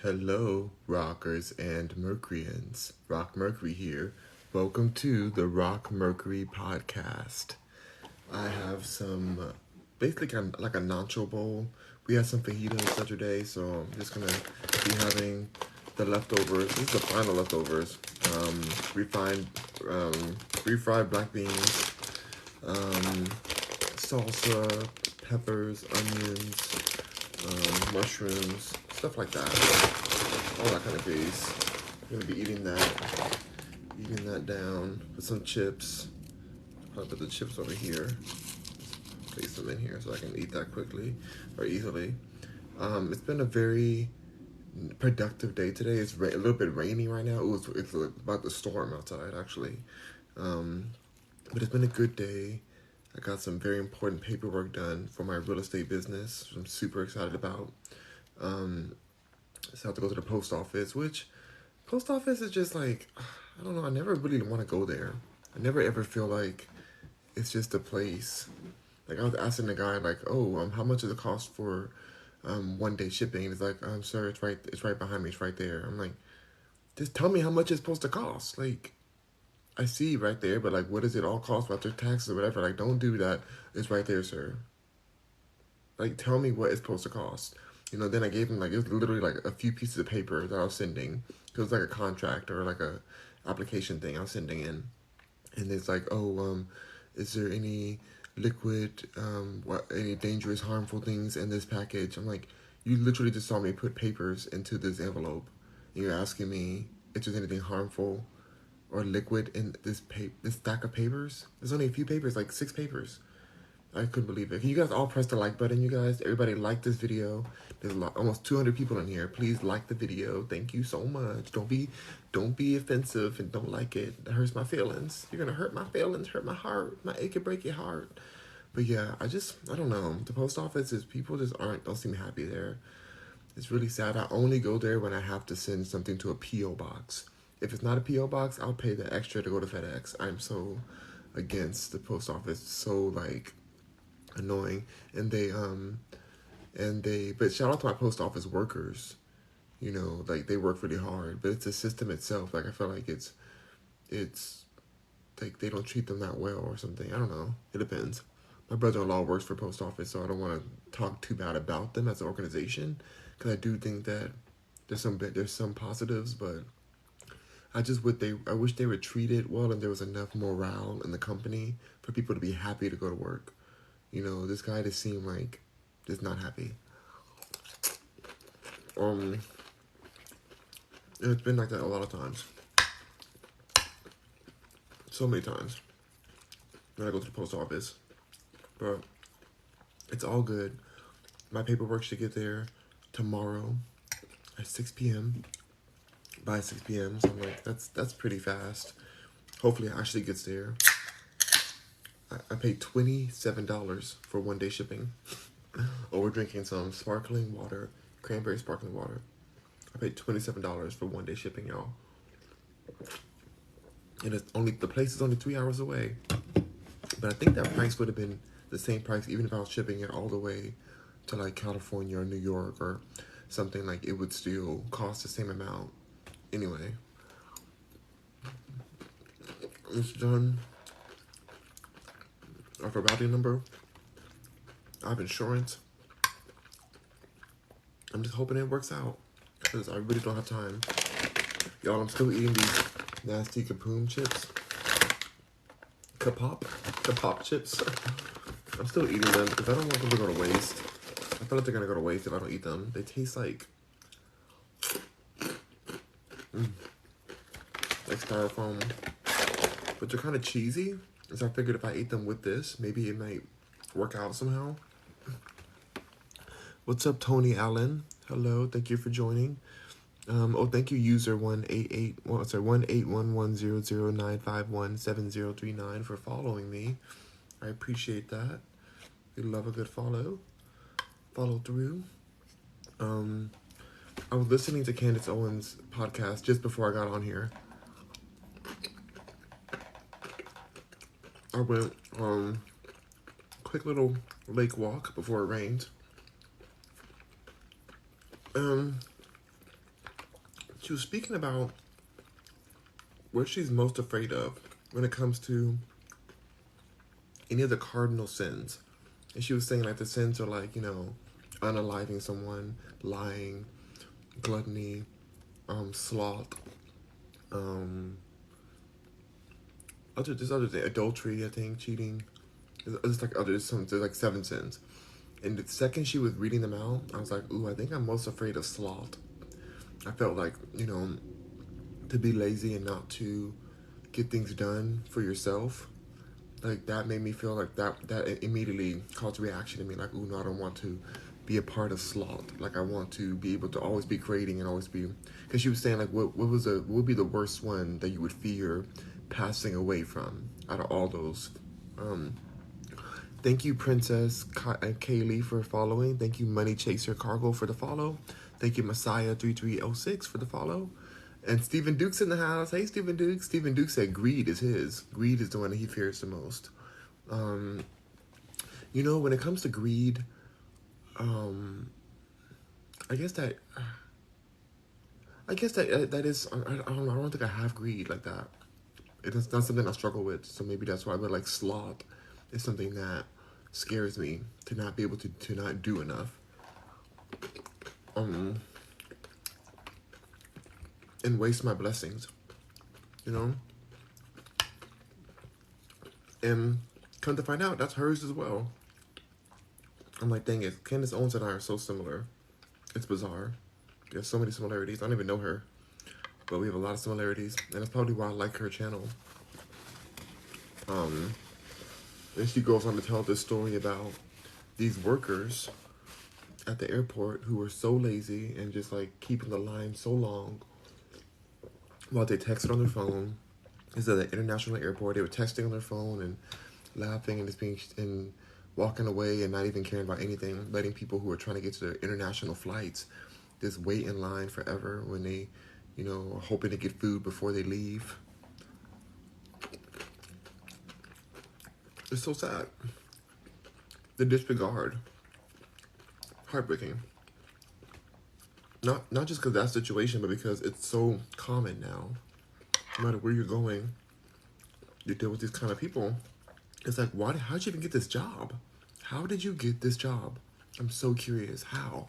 Hello, rockers and Mercuryans. Rock Mercury here. Welcome to the Rock Mercury podcast. I have some, basically kind of like a nacho bowl. We had some fajitas yesterday, so I'm just gonna be having the leftovers. This is the final leftovers. Refined, refried black beans, salsa, peppers, onions, mushrooms, stuff like that. All that kind of goodies. I'm gonna be eating that down with some chips. I'll put the chips over here. Place them in here so I can eat that quickly or easily. It's been a very productive day today. It's a little bit rainy right now. It's about to storm outside actually. But it's been a good day. I got some very important paperwork done for my real estate business, which I'm super excited about. So I have to go to the post office, which post office is just like, I don't know, I never really want to go there. I never ever feel like it's just a place. Like I was asking the guy like, oh, how much does it cost for 1 day shipping? He's like, sir, it's right behind me, it's right there. I'm like, just tell me how much it's supposed to cost. Like, I see right there, but like, what does it all cost after taxes or whatever? Like, don't do that. It's right there, sir. Like, tell me what it's supposed to cost. Then I gave him, like, it was literally, like, a few pieces of paper that I was sending. It was, like, a contract or, like, a application thing I was sending in. And it's like, is there any liquid, any dangerous, harmful things in this package? I'm like, you literally just saw me put papers into this envelope. And you're asking me if there's anything harmful or liquid in this stack of papers? There's only a few papers, like 6 papers. I couldn't believe it. Can you guys all press the like button, you guys? Everybody like this video. There's almost 200 people in here. Please like the video. Thank you so much. Don't be offensive and don't like it. That hurts my feelings. You're gonna hurt my feelings, hurt my heart, my achy breaky heart. But yeah, I don't know. The post office is, people just don't seem happy there. It's really sad. I only go there when I have to send something to a P.O. box. If it's not a P.O. box, I'll pay the extra to go to FedEx. I'm so against the post office. So like annoying. But shout out to my post office workers. Like they work really hard, but it's the system itself. Like I feel like it's like they don't treat them that well or something. I don't know. It depends. My brother-in-law works for post office, so I don't want to talk too bad about them as an organization, because I do think that there's some positives, but I wish they would treat it well and there was enough morale in the company for people to be happy to go to work. This guy just seemed like just not happy. And it's been like that a lot of times. So many times when I go to the post office. But it's all good. My paperwork should get there tomorrow at 6 p.m. By 6 p.m. So I'm like, that's pretty fast. Hopefully it actually gets there. I paid $27 for 1 day shipping. Oh, we're drinking some sparkling water, cranberry sparkling water. I paid $27 for 1 day shipping, y'all. And the place is only 3 hours away. But I think that price would have been the same price even if I was shipping it all the way to like California or New York or something. Like, it would still cost the same amount. Anyway, it's done. I have a routing number. I have insurance. I'm just hoping it works out, because I really don't have time. Y'all, I'm still eating these nasty Kapoom chips. Kapop chips. I'm still eating them because I don't want them to go to waste. I feel like they're going to go to waste if I don't eat them. They taste like styrofoam. But they're kind of cheesy. So I figured if I ate them with this, maybe it might work out somehow. What's up, Tony Allen? Hello, thank you for joining. Thank you, user 188110009517039 for following me. I appreciate that. We love a good follow through. I was listening to Candace Owens' podcast just before I got on here. I went quick little lake walk before it rained. She was speaking about what she's most afraid of when it comes to any of the cardinal sins. And she was saying like the sins are like, you know, unaliving someone, lying, gluttony, sloth, um, there's other things, adultery, I think, cheating. There's like 7 sins. And the second she was reading them out, I was like, ooh, I think I'm most afraid of sloth. I felt like, you know, to be lazy and not to get things done for yourself. Like that made me feel like that immediately caused a reaction in me. Like, ooh, no, I don't want to be a part of sloth. Like I want to be able to always be creating and always be. Because she was saying like, what would be the worst one that you would fear passing away from out of all those. Thank you, Princess Kaylee, for following. Thank you, Money Chaser Cargo, for the follow. Thank you, Messiah3306, for the follow. And Stephen Duke's in the house. Hey, Stephen Duke. Stephen Duke said greed is his. Greed is the one that he fears the most. You know, when it comes to greed, I guess that that is. I don't know. I don't think I have greed like that. It's not something I struggle with. So maybe that's why. But like sloth is something that scares me, to not be able to not do enough. And waste my blessings, you know. And come to find out, that's hers as well. I'm like, dang it, Candace Owens and I are so similar. It's bizarre. There's so many similarities. I don't even know her, but we have a lot of similarities, and that's probably why I like her channel. And she goes on to tell this story about these workers at the airport who were so lazy and just like keeping the line so long while they texted on their phone. This is at the international airport. They were texting on their phone and laughing and just being and walking away and not even caring about anything, letting people who are trying to get to their international flights just wait in line forever when they, you know, are hoping to get food before they leave. It's so sad. The disregard. Heartbreaking. Not just because of that situation, but because it's so common now. No matter where you're going, you deal with these kind of people. It's like, how'd you even get this job? How did you get this job? I'm so curious. How?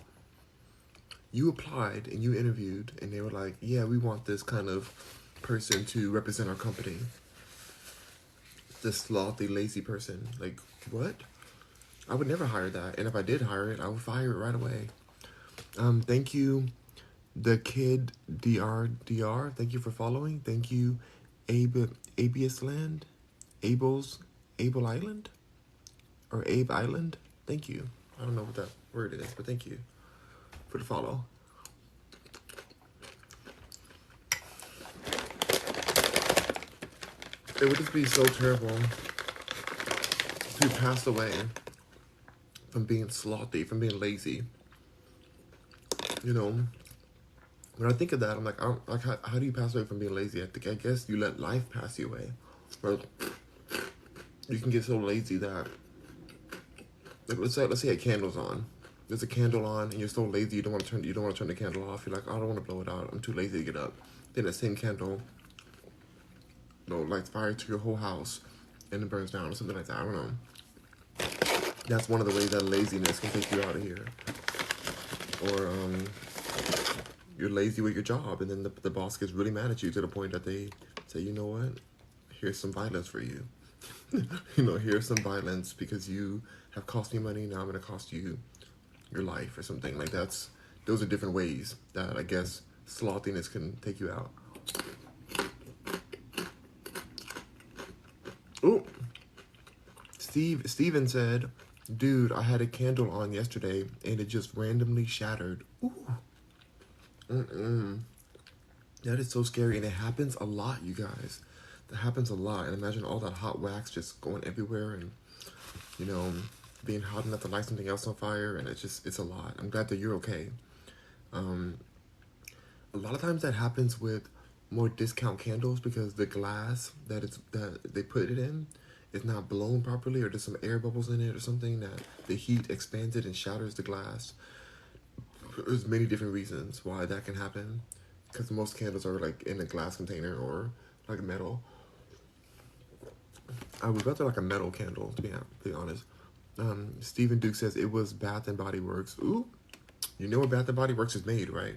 You applied and you interviewed, and they were like, yeah, we want this kind of person to represent our company. This slothy, lazy person. Like, what? I would never hire that. And if I did hire it, I would fire it right away. Thank you, the kid DR. Thank you for following. Thank you, Abius Land, Able Island, or Abe Island. Thank you. I don't know what that word is, but thank you for the follow. It would just be so terrible to pass away from being slothy, from being lazy. You know, when I think of that, I'm like, how do you pass away from being lazy? I guess you let life pass you away. But you can get so lazy that, like, let's say a candle's on. There's a candle on, and you're so lazy you don't want to turn the candle off. You're like, I don't want to blow it out. I'm too lazy to get up. Then that same candle, you know, lights fire to your whole house, and it burns down or something like that. I don't know. That's one of the ways that laziness can take you out of here. Or you're lazy with your job, and then the boss gets really mad at you to the point that they say, you know what, here's some violence for you. You know, here's some violence because you have cost me money, now I'm going to cost you your life or something. Like those are different ways that I guess slothiness can take you out. Oh, Steven said, dude, I had a candle on yesterday and it just randomly shattered. Ooh. That is so scary, and it happens a lot, you guys. That happens a lot. And imagine all that hot wax just going everywhere, and you know, being hot enough to light something else on fire, and it's a lot. I'm glad that you're okay. A lot of times that happens with more discount candles because the glass that they put it in is not blown properly, or there's some air bubbles in it or something that the heat expands it and shatters the glass. There's many different reasons why that can happen. because most candles are like in a glass container or like metal. I would rather like a metal candle, to be honest. Stephen Duke says it was Bath and Body Works. Ooh, you know where Bath and Body Works is made, right?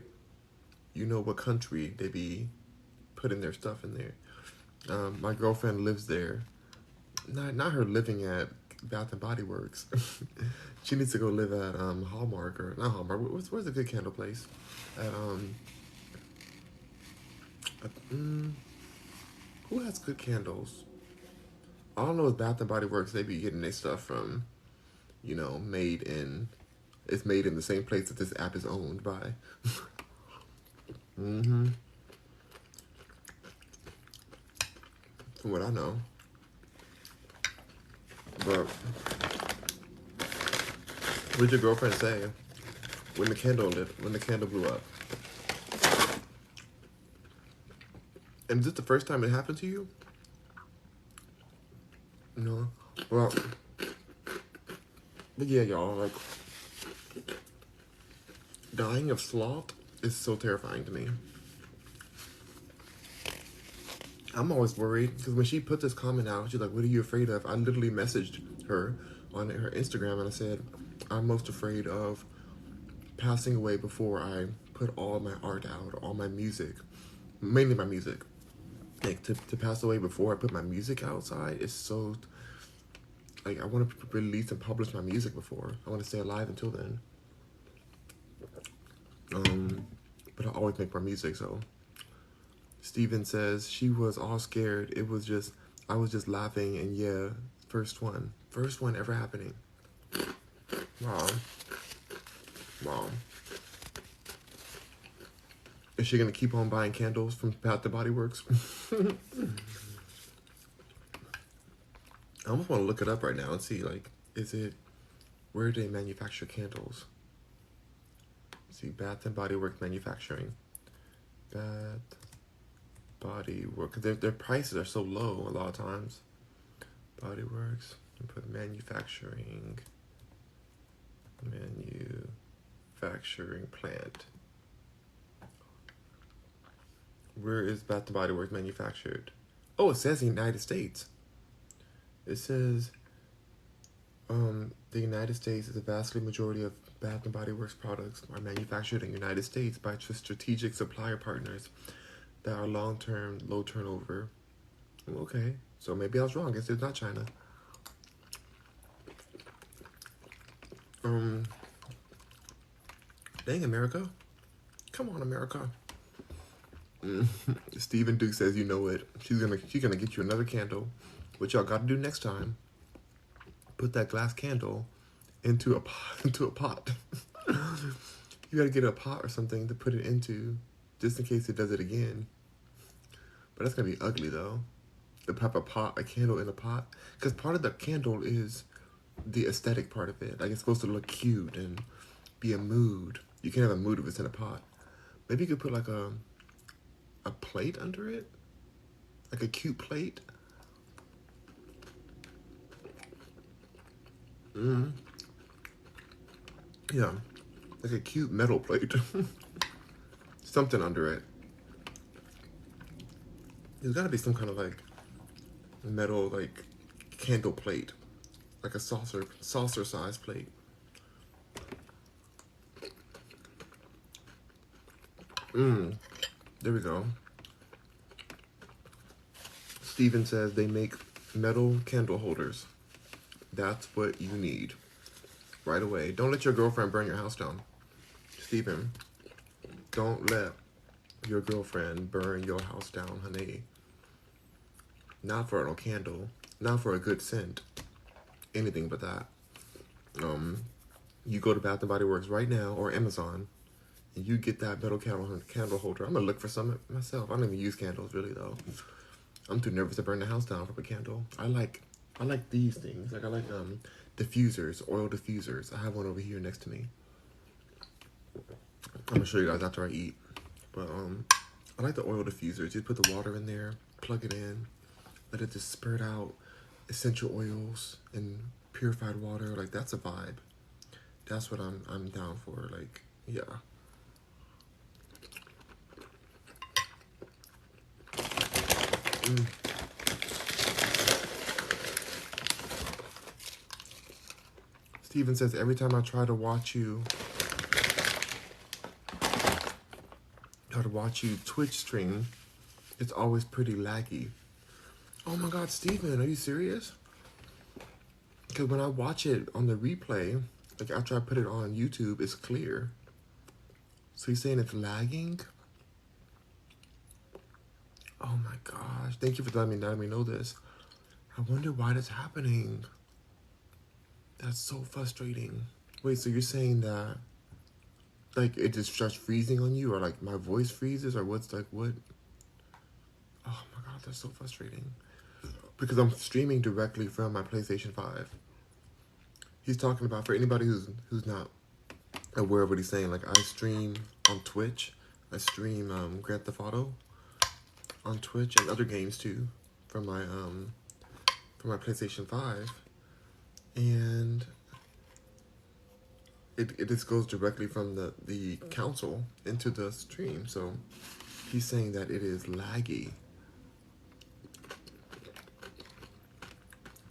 You know what country they be putting their stuff in there. My girlfriend lives there. Not her living at Bath and Body Works. She needs to go live at Hallmark, or not Hallmark. Where's a good candle place? At who has good candles? All I know is Bath and Body Works. They be getting their stuff from, it's made in the same place that this app is owned by. Mm-hmm. From what I know. But what did your girlfriend say when the candle blew up? And is this the first time it happened to you? No. Well, but yeah, y'all, like, dying of sloth is so terrifying to me. I'm always worried because when she put this comment out, she's like, "What are you afraid of?" I literally messaged her on her Instagram and I said, "I'm most afraid of passing away before I put all my art out, or all my music, mainly my music. Like to pass away before I put my music outside is so, like, I want to release and publish my music before. I want to stay alive until then. But I always make my music, so." Steven says, she was all scared. I was just laughing, and yeah, first one ever happening. Wow. Is she gonna keep on buying candles from Bath and Body Works? I almost want to look it up right now and see, like, where do they manufacture candles? Let's see, Bath and Body Works manufacturing. Bath Body Works, their prices are so low a lot of times. Body Works, and put manufacturing plant. Where is Bath and Body Works manufactured? Oh, it says the United States. It says the United States is the vastly majority of Bath and Body Works products are manufactured in the United States by strategic supplier partners that are long-term, low turnover. Okay, so maybe I was wrong. I guess it's not China. Dang, America. Come on, America. Stephen Duke says, you know it. She's gonna get you another candle. What y'all got to do next time? Put that glass candle into a pot. You gotta get a pot or something to put it into, just in case it does it again. But that's gonna be ugly though. To pop a candle in a pot, because part of the candle is the aesthetic part of it. Like, it's supposed to look cute and be a mood. You can't have a mood if it's in a pot. Maybe you could put like a plate under it, like a cute plate. Yeah, like a cute metal plate. Something under it. There's gotta be some kind of like metal, like, candle plate, like a saucer size plate. There we go. Steven says they make metal candle holders. That's what you need right away. Don't let your girlfriend burn your house down. Steven, don't let your girlfriend burn your house down, honey. Not for no candle, not for a good scent, anything but that. You go to Bath and Body Works right now, or Amazon, and you get that metal candle holder. I'm gonna look for some myself. I don't even use candles really though. I'm too nervous to burn the house down from a candle. I like these things. Like, I like diffusers, oil diffusers. I have one over here next to me. I'm gonna show you guys after I eat. But I like the oil diffusers. You put the water in there, plug it in, let it just spurt out essential oils and purified water. Like, that's a vibe. That's what I'm down for. Like, yeah. Steven says, every time I try to watch you Twitch stream, it's always pretty laggy. Oh my God, Steven, are you serious? Because when I watch it on the replay, like after I put it on YouTube, it's clear. So you're saying it's lagging? Oh my gosh, thank you for letting me know this. I wonder why that's happening. That's so frustrating. Wait, so you're saying that like it just starts freezing on you, or like my voice freezes, or what's like what? Oh my God, that's so frustrating. Because I'm streaming directly from my PlayStation 5. He's talking about, for anybody who's not aware of what he's saying, like I stream on Twitch. I stream Grand Theft Auto on Twitch and other games too from my PlayStation 5. And it just goes directly from the console into the stream. So he's saying that it is laggy,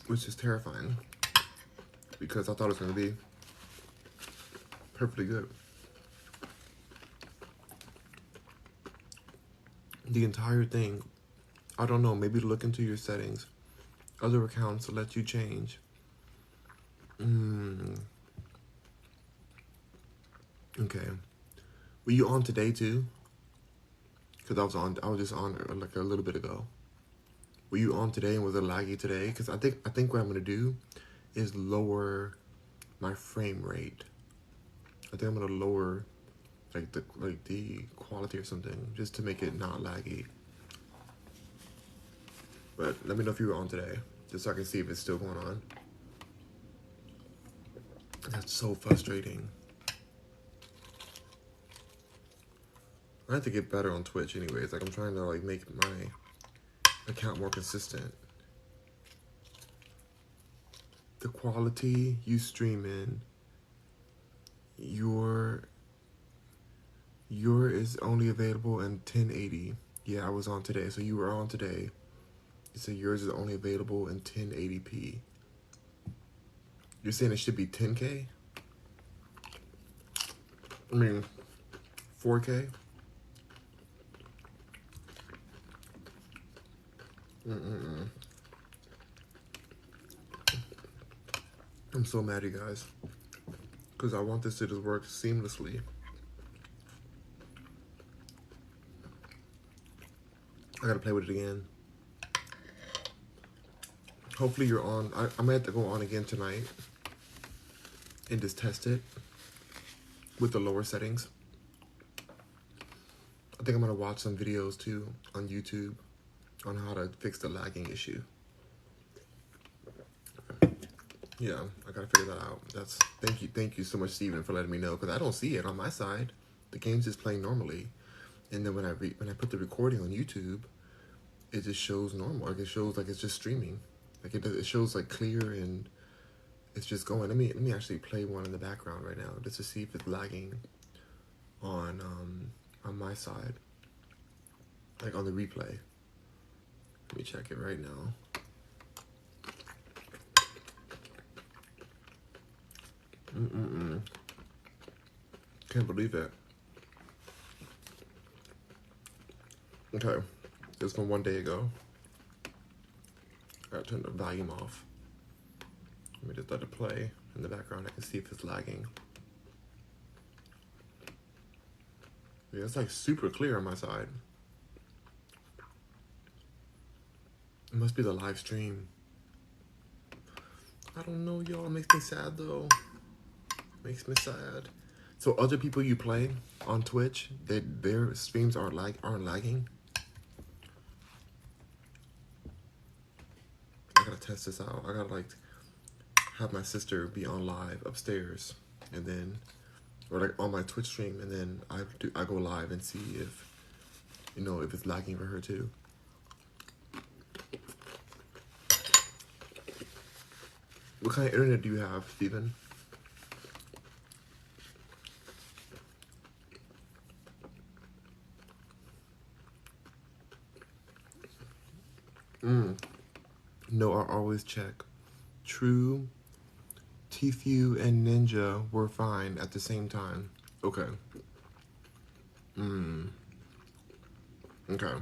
which is terrifying because I thought it was going to be perfectly good. The entire thing, I don't know, maybe look into your settings. Other accounts let you change. Okay. Were you on today too? Because I was just on like a little bit ago. Were you on today and was it laggy today? Because I think what I'm gonna do is lower my frame rate. I think I'm gonna lower like the quality or something just to make it not laggy. But let me know if you were on today, just so I can see if it's still going on. That's so frustrating. I have to get better on Twitch anyways. Like I'm trying to like make my account more consistent. The quality you stream in, your is only available in 1080. Yeah, I was on today, so you were on today. You said yours is only available in 1080p. You're saying it should be 10K? I mean, 4K? I'm so mad, you guys, because I want this to just work seamlessly. I gotta play with it again. Hopefully you're on. I might have to go on again tonight and just test it with the lower settings. I think I'm gonna watch some videos too on YouTube on how to fix the lagging issue. Yeah, I gotta figure that out. Thank you so much, Steven, for letting me know, because I don't see it on my side. The game's just playing normally, and then when I put the recording on YouTube, it just shows normal. Like it shows like it's just streaming. Like it shows like clear and it's just going. Let me actually play one in the background right now just to see if it's lagging on my side, like on the replay. Let me check it right now. Can't believe it. Okay, this from one day ago. I gotta turn the volume off. Let me just let it play in the background. I can see if it's lagging. Yeah, it's like super clear on my side. It must be the live stream. I don't know, y'all. It makes me sad though. Makes me sad. So other people you play on Twitch, their streams aren't lagging. I gotta test this out. I gotta like have my sister be on live upstairs, and then, or like on my Twitch stream, and then I go live and see if, you know, if it's lagging for her too. What kind of internet do you have, Steven? No, I always check. True, Tfue and Ninja were fine at the same time. Okay. Okay.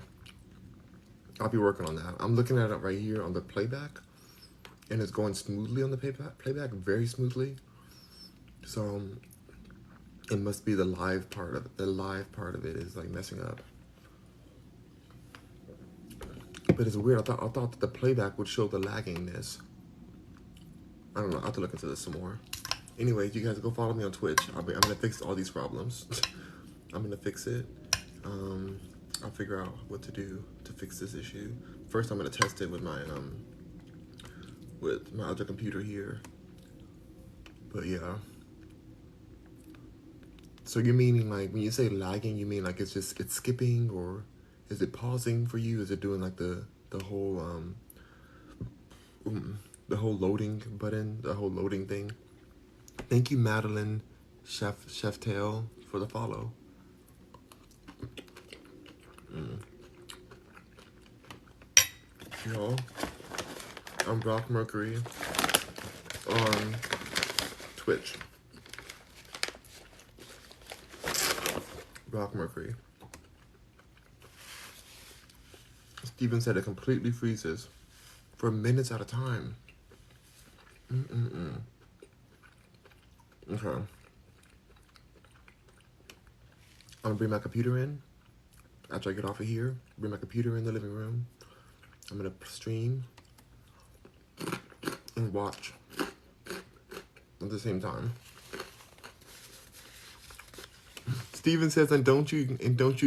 I'll be working on that. I'm looking at it right here on the playback, and it's going smoothly on the playback, very smoothly. So it must be the live part of it. The live part of it is like messing up. But it's weird. I thought that the playback would show the laggingness. I don't know. I'll have to look into this some more. Anyway, you guys go follow me on Twitch. I'm gonna fix all these problems. I'm gonna fix it. I'll figure out what to do to fix this issue. First, I'm gonna test it with my other computer here. But yeah. So you're meaning like when you say lagging, you mean like it's skipping, or is it pausing for you? Is it doing like the whole loading button, the whole loading thing? Thank you, Madeline Chef Tail, for the follow. Y'all, I'm Rock Mercury on Twitch. Rock Mercury. Steven said it completely freezes for minutes at a time. Okay. I'm gonna bring my computer in after I get off of here. Bring my computer in the living room. I'm gonna stream and watch at the same time. Steven says, and don't you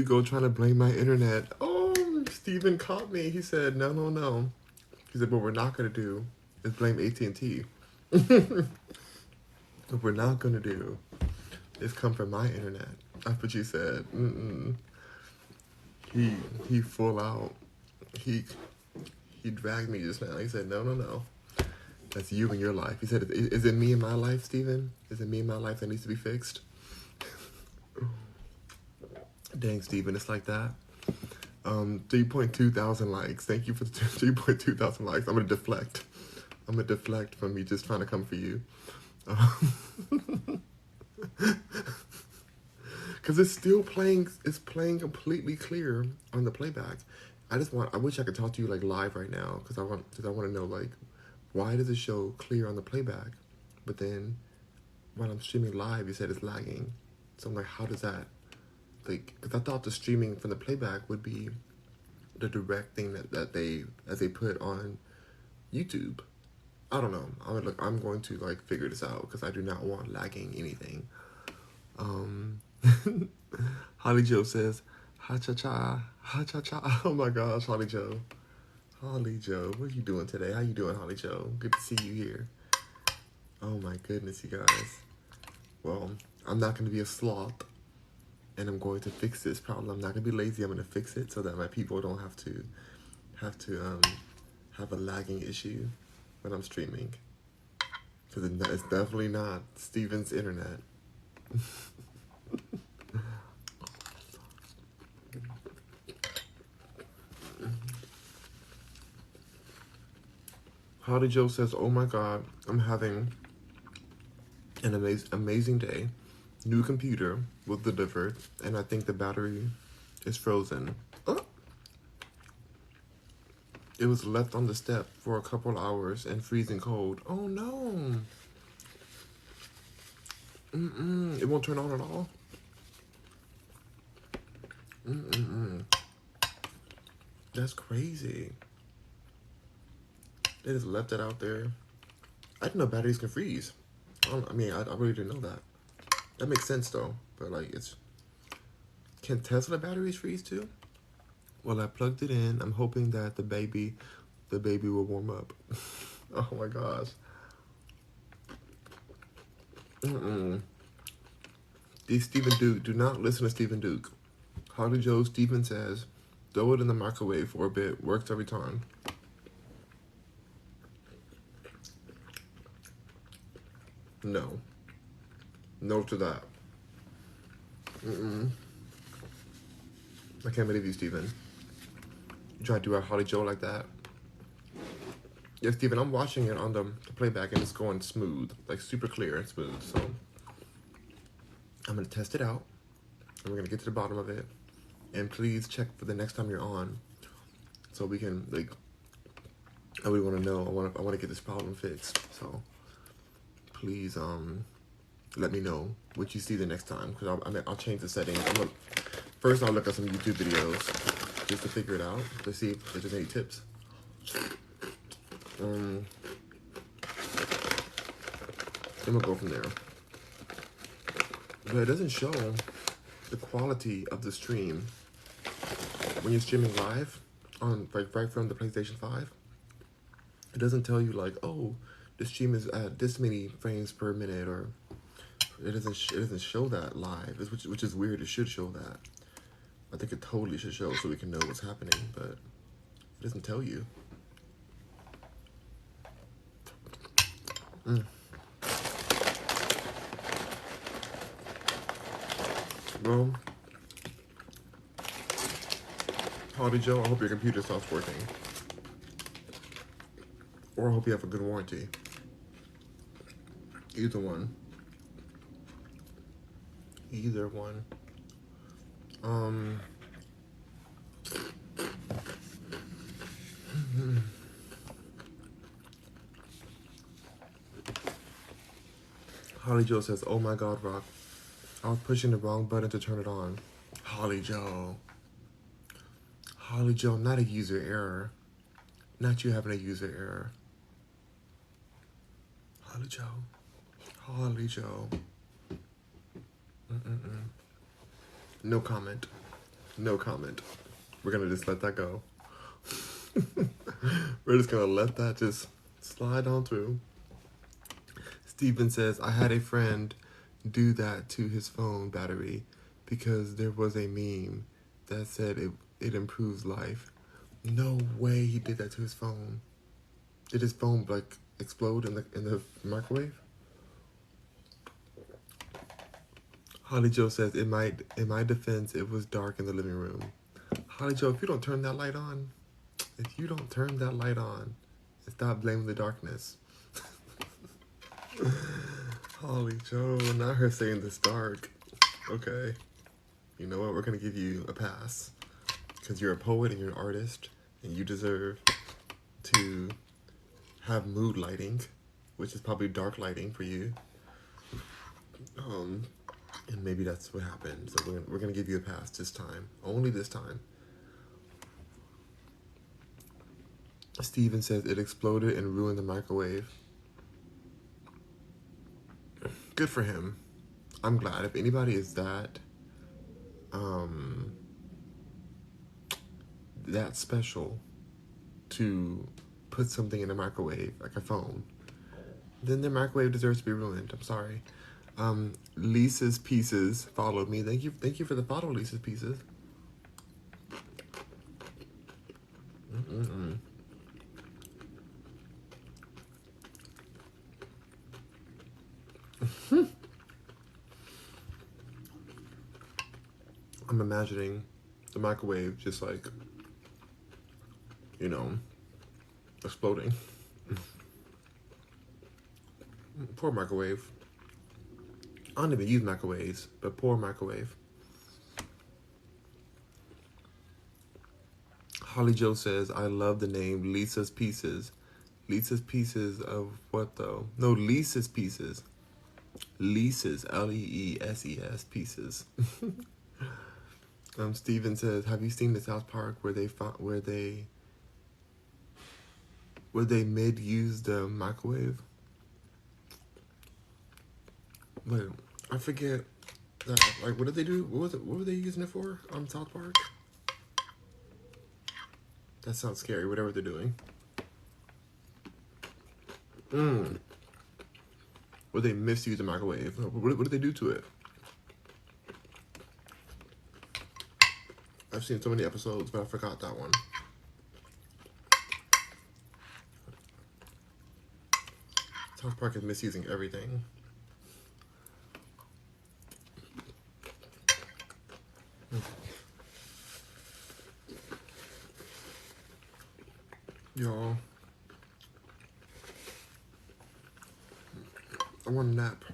go trying to blame my internet. Oh, Steven caught me. He said, no. He said, what we're not gonna do is blame AT&T. What we're not gonna do is come from my internet. That's what you said. He full out. He dragged me just now. He said, no. That's you in your life. He said, is it me in my life, Steven? Is it me in my life that needs to be fixed? Dang, Steven, it's like that. 3.2 thousand likes. Thank you for the 3.2 thousand likes. I'm gonna deflect. From me just trying to come for you. Because it's still playing. It's playing completely clear on the playback. I wish I could talk to you like live right now, because I want to know like, why does it show clear on the playback, but then when I'm streaming live, you said it's lagging. So I'm like, how does that? Like, because I thought the streaming from the playback would be the direct thing that they put on YouTube. I don't know. I'm going to like figure this out, because I do not want lagging anything. Holly Joe says, ha cha cha, ha cha cha. Oh my gosh, Holly Joe. Holly Joe, what are you doing today? How you doing, Holly Joe? Good to see you here. Oh my goodness, you guys. Well, I'm not going to be a sloth, and I'm going to fix this problem. I'm not going to be lazy. I'm going to fix it so that my people don't have to have a lagging issue when I'm streaming. Because it's definitely not Steven's internet. Holly Joe says, oh my God, I'm having an amazing day. New computer was delivered, and I think the battery is frozen. Oh. It was left on the step for a couple hours and freezing cold. Oh no. It won't turn on at all. That's crazy. They just left it out there. I didn't know batteries can freeze. I really didn't know that. That makes sense though. But like, can Tesla batteries freeze too? Well, I plugged it in. I'm hoping that the baby will warm up. Oh my gosh. Stephen Duke, do not listen to Stephen Duke. Holly Joe, Stephen says, throw it in the microwave for a bit. Works every time. No. No to that. I can't believe you, Stephen. You try to do a Holly Joe like that. Yeah, Steven, I'm watching it on the playback and it's going smooth, like super clear and smooth. So I'm gonna test it out and we're gonna get to the bottom of it. And please check for the next time you're on, so we can like. I really want to know. I want to get this problem fixed. So please let me know what you see the next time, because I'll change the settings. First I'll look at some YouTube videos just to figure it out, to see if there's any tips. Then we'll go from there. But it doesn't show the quality of the stream when you're streaming live on right from the PlayStation 5. It doesn't tell you like, oh, the stream is at this many frames per minute, or it doesn't show that live, which is weird. It should show that. I think it totally should show so we can know what's happening, but it doesn't tell you. Well, Howdy Joe, I hope your computer stops working. Or I hope you have a good warranty. Either one. Either one. Holly Joe says, oh my God, Rock. I was pushing the wrong button to turn it on. Holly Joe. Holly Joe, not a user error. Not you having a user error. Holly Joe. Holly Joe. No comment. No comment. We're gonna just let that go. We're just gonna let that just slide on through. Steven says, I had a friend do that to his phone battery because there was a meme that said it improves life. No way he did that to his phone. Did his phone like explode in the microwave? Holly Joe says, in my defense, it was dark in the living room. Holly Joe, if you don't turn that light on, and stop blaming the darkness. Holly Joe, not her saying this dark. Okay. You know what? We're going to give you a pass. Because you're a poet and you're an artist. And you deserve to have mood lighting. Which is probably dark lighting for you. And maybe that's what happened. So we're going to give you a pass this time. Only this time. Steven says it exploded and ruined the microwave. Good for him. I'm glad. If anybody is that special to put something in a microwave, like a phone, then their microwave deserves to be ruined. I'm sorry. Lisa's Pieces followed me. Thank you for the follow, Lisa's Pieces. I'm imagining the microwave just like, exploding. Poor microwave. I don't even use microwaves, but poor microwave. Holly Joe says, I love the name Lisa's Pieces. Lisa's Pieces of what though? No, Lisa's Pieces. Lisa's, Leeses Pieces. Steven says, have you seen the South Park where they mid-used the microwave? Wait, I forget that. Like, what did they do? What were they using it for on South Park? That sounds scary. Whatever they're doing. Or they misused the microwave. What did they do to it? I've seen so many episodes, but I forgot that one. South Park is misusing everything. Y'all, I want a nap.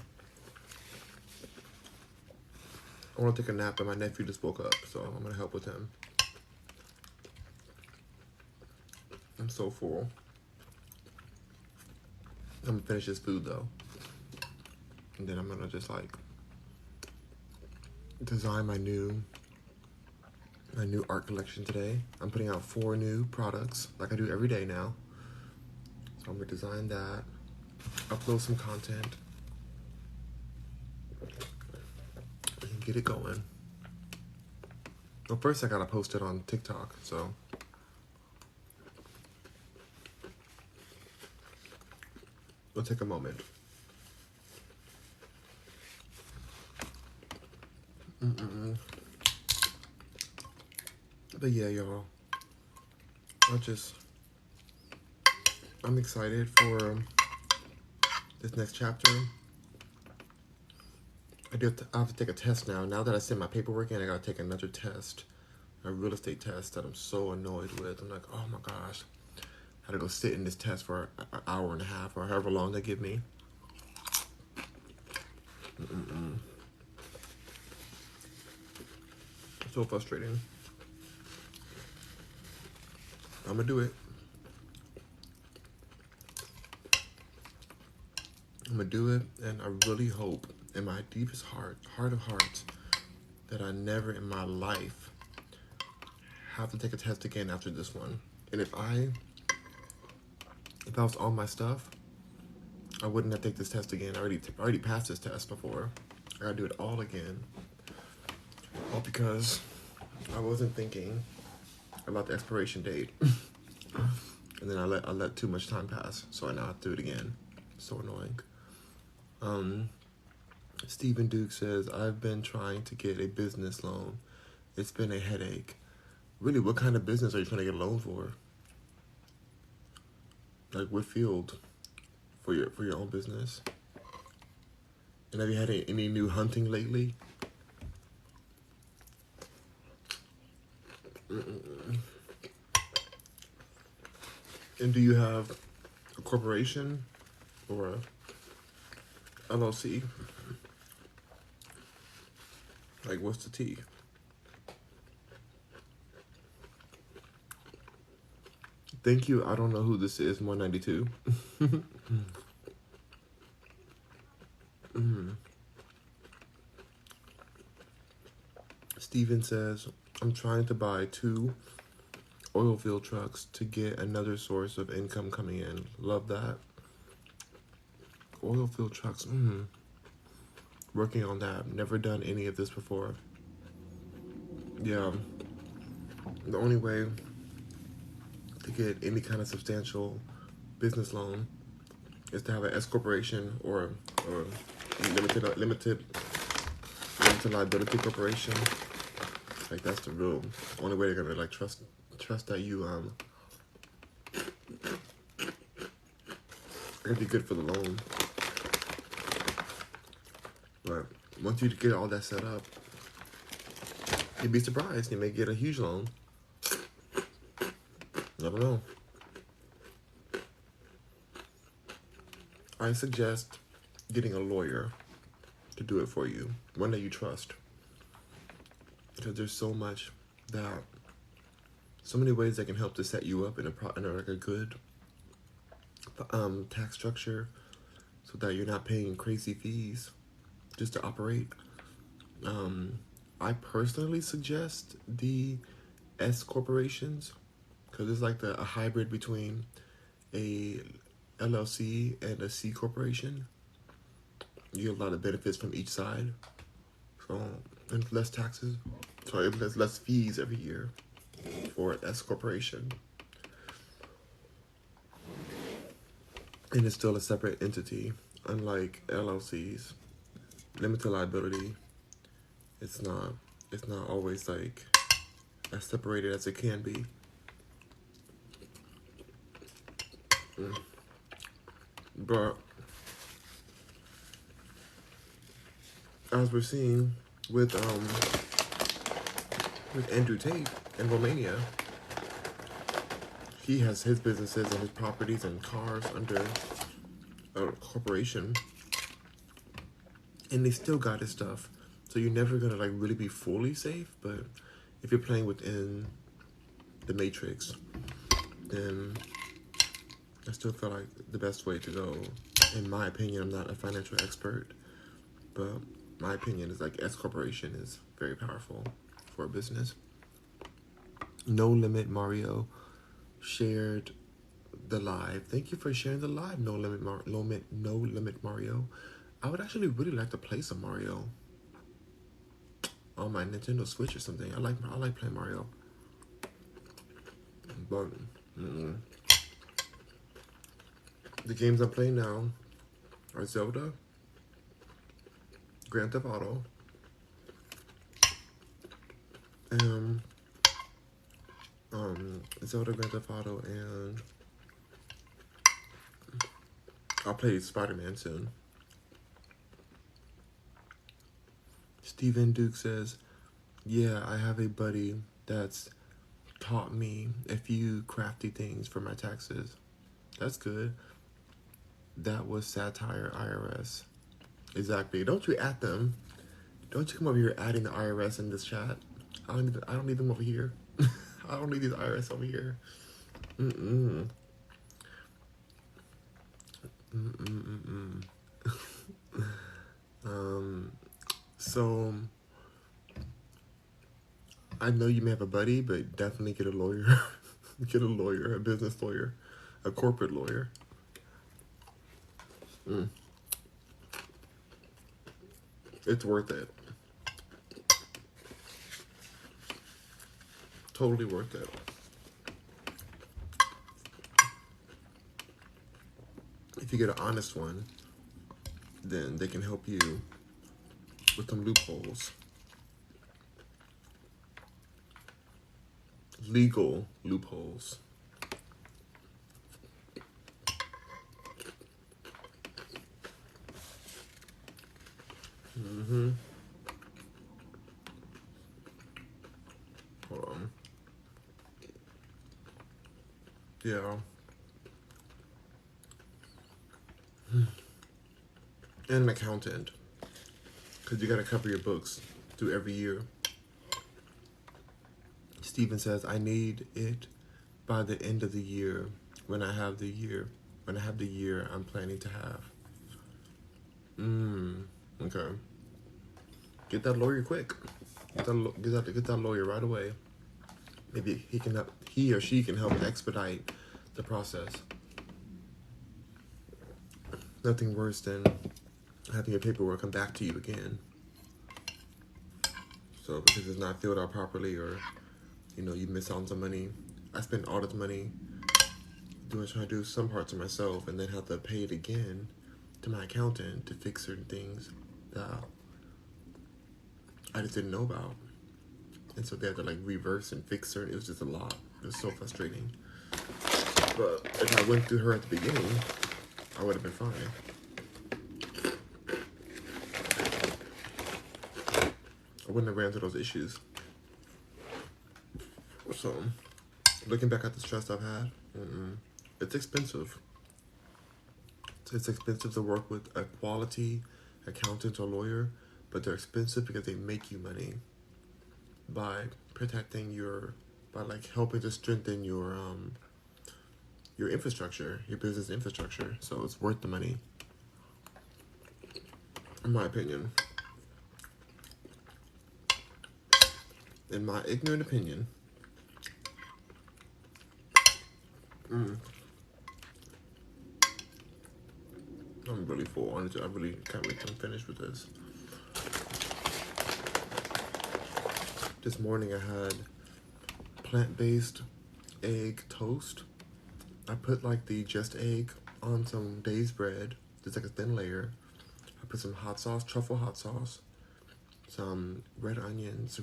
I want to take a nap, and my nephew just woke up, so I'm gonna help with him. I'm so full. I'm gonna finish this food though, and then I'm gonna just like design my new art collection today. I'm putting out 4 new products like I do every day now. So I'm gonna design that, upload some content, and get it going. Well, first I gotta post it on TikTok, so we'll take a moment. But yeah, y'all, I'm excited for this next chapter. I have to take a test now. Now that I sent my paperwork in, I gotta take another test, a real estate test that I'm so annoyed with. I'm like, oh my gosh, I had to go sit in this test for an hour and a half or however long they give me. So frustrating. I'm gonna do it. I'm gonna do it, and I really hope in my deepest heart of hearts, that I never in my life have to take a test again after this one. And if I was on my stuff, I wouldn't have to take this test again. I already passed this test before. I gotta do it all again. All because I wasn't thinking about the expiration date. And then I let too much time pass, so I now have to do it again. So annoying. Stephen Duke says, I've been trying to get a business loan. It's been a headache. Really, what kind of business are you trying to get a loan for? Like, what field for your own business? And have you had any new hunting lately? And do you have a corporation or a LLC? Like, what's the T? Thank you. I don't know who this is. 192. Steven says, I'm trying to buy 2 oil field trucks to get another source of income coming in. Love that. Oil field trucks. Working on that. Never done any of this before. Yeah. The only way to get any kind of substantial business loan is to have an S corporation or limited liability corporation. Like, that's the real only way they're gonna like trust that you it'd be good for the loan. But once you get all that set up, you'd be surprised. You may get a huge loan. Never know. I suggest getting a lawyer to do it for you, one that you trust, because there's so many ways that can help to set you up in a good tax structure, so that you're not paying crazy fees just to operate. I personally suggest the S corporations, because it's like a hybrid between a LLC and a C corporation. You get a lot of benefits from each side, so and less taxes. Sorry, there's less fees every year for an S corporation, and it's still a separate entity, unlike LLCs. Limited liability. It's not always like as separated as it can be. But as we're seeing with Andrew Tate in Romania, he has his businesses and his properties and cars under a corporation, and they still got his stuff. So you're never gonna like really be fully safe, but if you're playing within the matrix, then I still feel like the best way to go, in my opinion. I'm not a financial expert, but my opinion is like S corporation is very powerful for a business. No Limit Mario shared the live. Thank you for sharing the live. No Limit Mario. I would actually really like to play some Mario on my Nintendo Switch or something. I like playing Mario, but the games I'm playing now are Zelda, Grand Theft Auto, and Zelda, Grand Theft Auto, and I'll play Spider-Man soon. Steven Duke says, yeah, I have a buddy that's taught me a few crafty things for my taxes. That's good. That was satire, IRS. Exactly. Don't you at them. Don't you come over here adding the IRS in this chat. I don't need them over here. I don't need these IRS over here. Mm-mm. So I know you may have a buddy, but definitely get a lawyer. Get a lawyer, a business lawyer, a corporate lawyer. It's worth it. Totally worth it. If you get an honest one, then they can help you with some loopholes. Legal loopholes. Hold on. Yeah. And an accountant. Because you got to cover your books through every year. Steven says, I need it by the end of the year when I have the year I'm planning to have. Okay. Get that lawyer quick. Get that lawyer right away. Maybe he or she can help expedite the process. Nothing worse than having your paperwork come back to you again. So because it's not filled out properly, or you miss out on some money. I spent all this money trying to do some parts of myself, and then have to pay it again to my accountant to fix certain things that I just didn't know about. And so they had to like reverse and fix certain. It was just a lot. It was so frustrating. But if I went through her at the beginning, I would have been fine. I wouldn't have ran into those issues. So, looking back at the stress I've had, it's expensive. It's expensive to work with a quality accountant or lawyer, but they're expensive because they make you money by protecting by like helping to strengthen your infrastructure, your business infrastructure. So it's worth the money, in my opinion. In my ignorant opinion. I'm really full. Honestly, I really can't wait to finish with this. This morning I had plant-based egg toast. I put like the just egg on some day's bread, just like a thin layer. I put some hot sauce, truffle hot sauce, some green onions,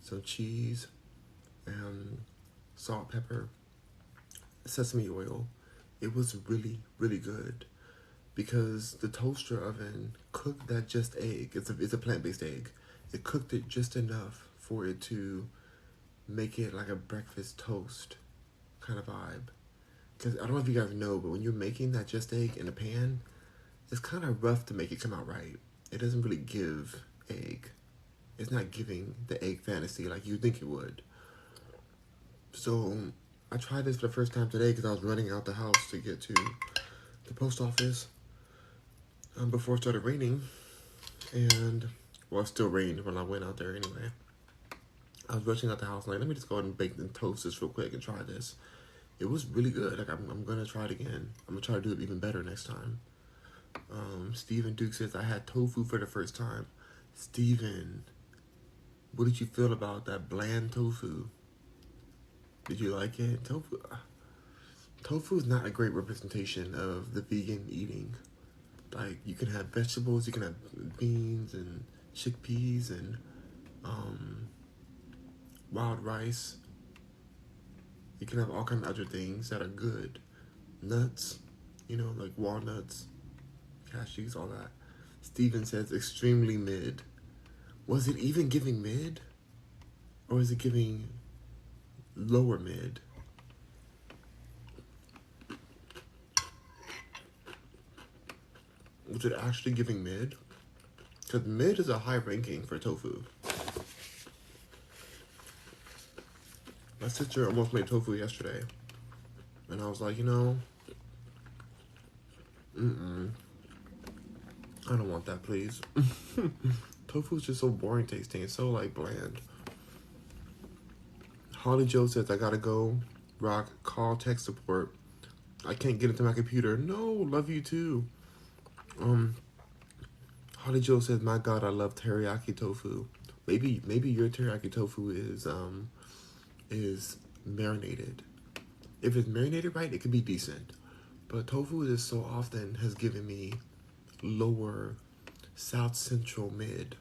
some cheese, and salt, pepper, sesame oil. It was really, really good because the toaster oven cooked that just egg. It's a plant-based egg. It cooked it just enough for it to make it like a breakfast toast kind of vibe. Because I don't know if you guys know, but when you're making that just egg in a pan, it's kind of rough to make it come out right. It doesn't really give egg. It's not giving the egg fantasy like you think it would. So I tried this for the first time today because I was running out the house to get to the post office before it started raining. And, well, it still rained when I went out there anyway. I was rushing out the house, like, let me just go ahead and bake and toast this real quick and try this. It was really good. Like, I'm going to try it again. I'm going to try to do it even better next time. Stephen Duke says, I had tofu for the first time. Stephen, what did you feel about that bland tofu? Did you like it? Tofu is not a great representation of the vegan eating. Like, you can have vegetables, you can have beans and chickpeas and wild rice. You can have all kinds of other things that are good. Nuts, like walnuts, cashews, all that. Steven says extremely mid. Was it even giving mid? Or is it giving lower mid? Was it actually giving mid? Because mid is a high ranking for tofu. My sister almost made tofu yesterday. And I was like, I don't want that, please. Tofu is just so boring tasting. It's so, bland. Holly Joe says, I gotta go. Rock, call tech support. I can't get into my computer. No, love you too. Holly Joe says, my God, I love teriyaki tofu. Maybe your teriyaki tofu is marinated. If it's marinated right, it could be decent. But tofu just so often has given me lower South Central mid.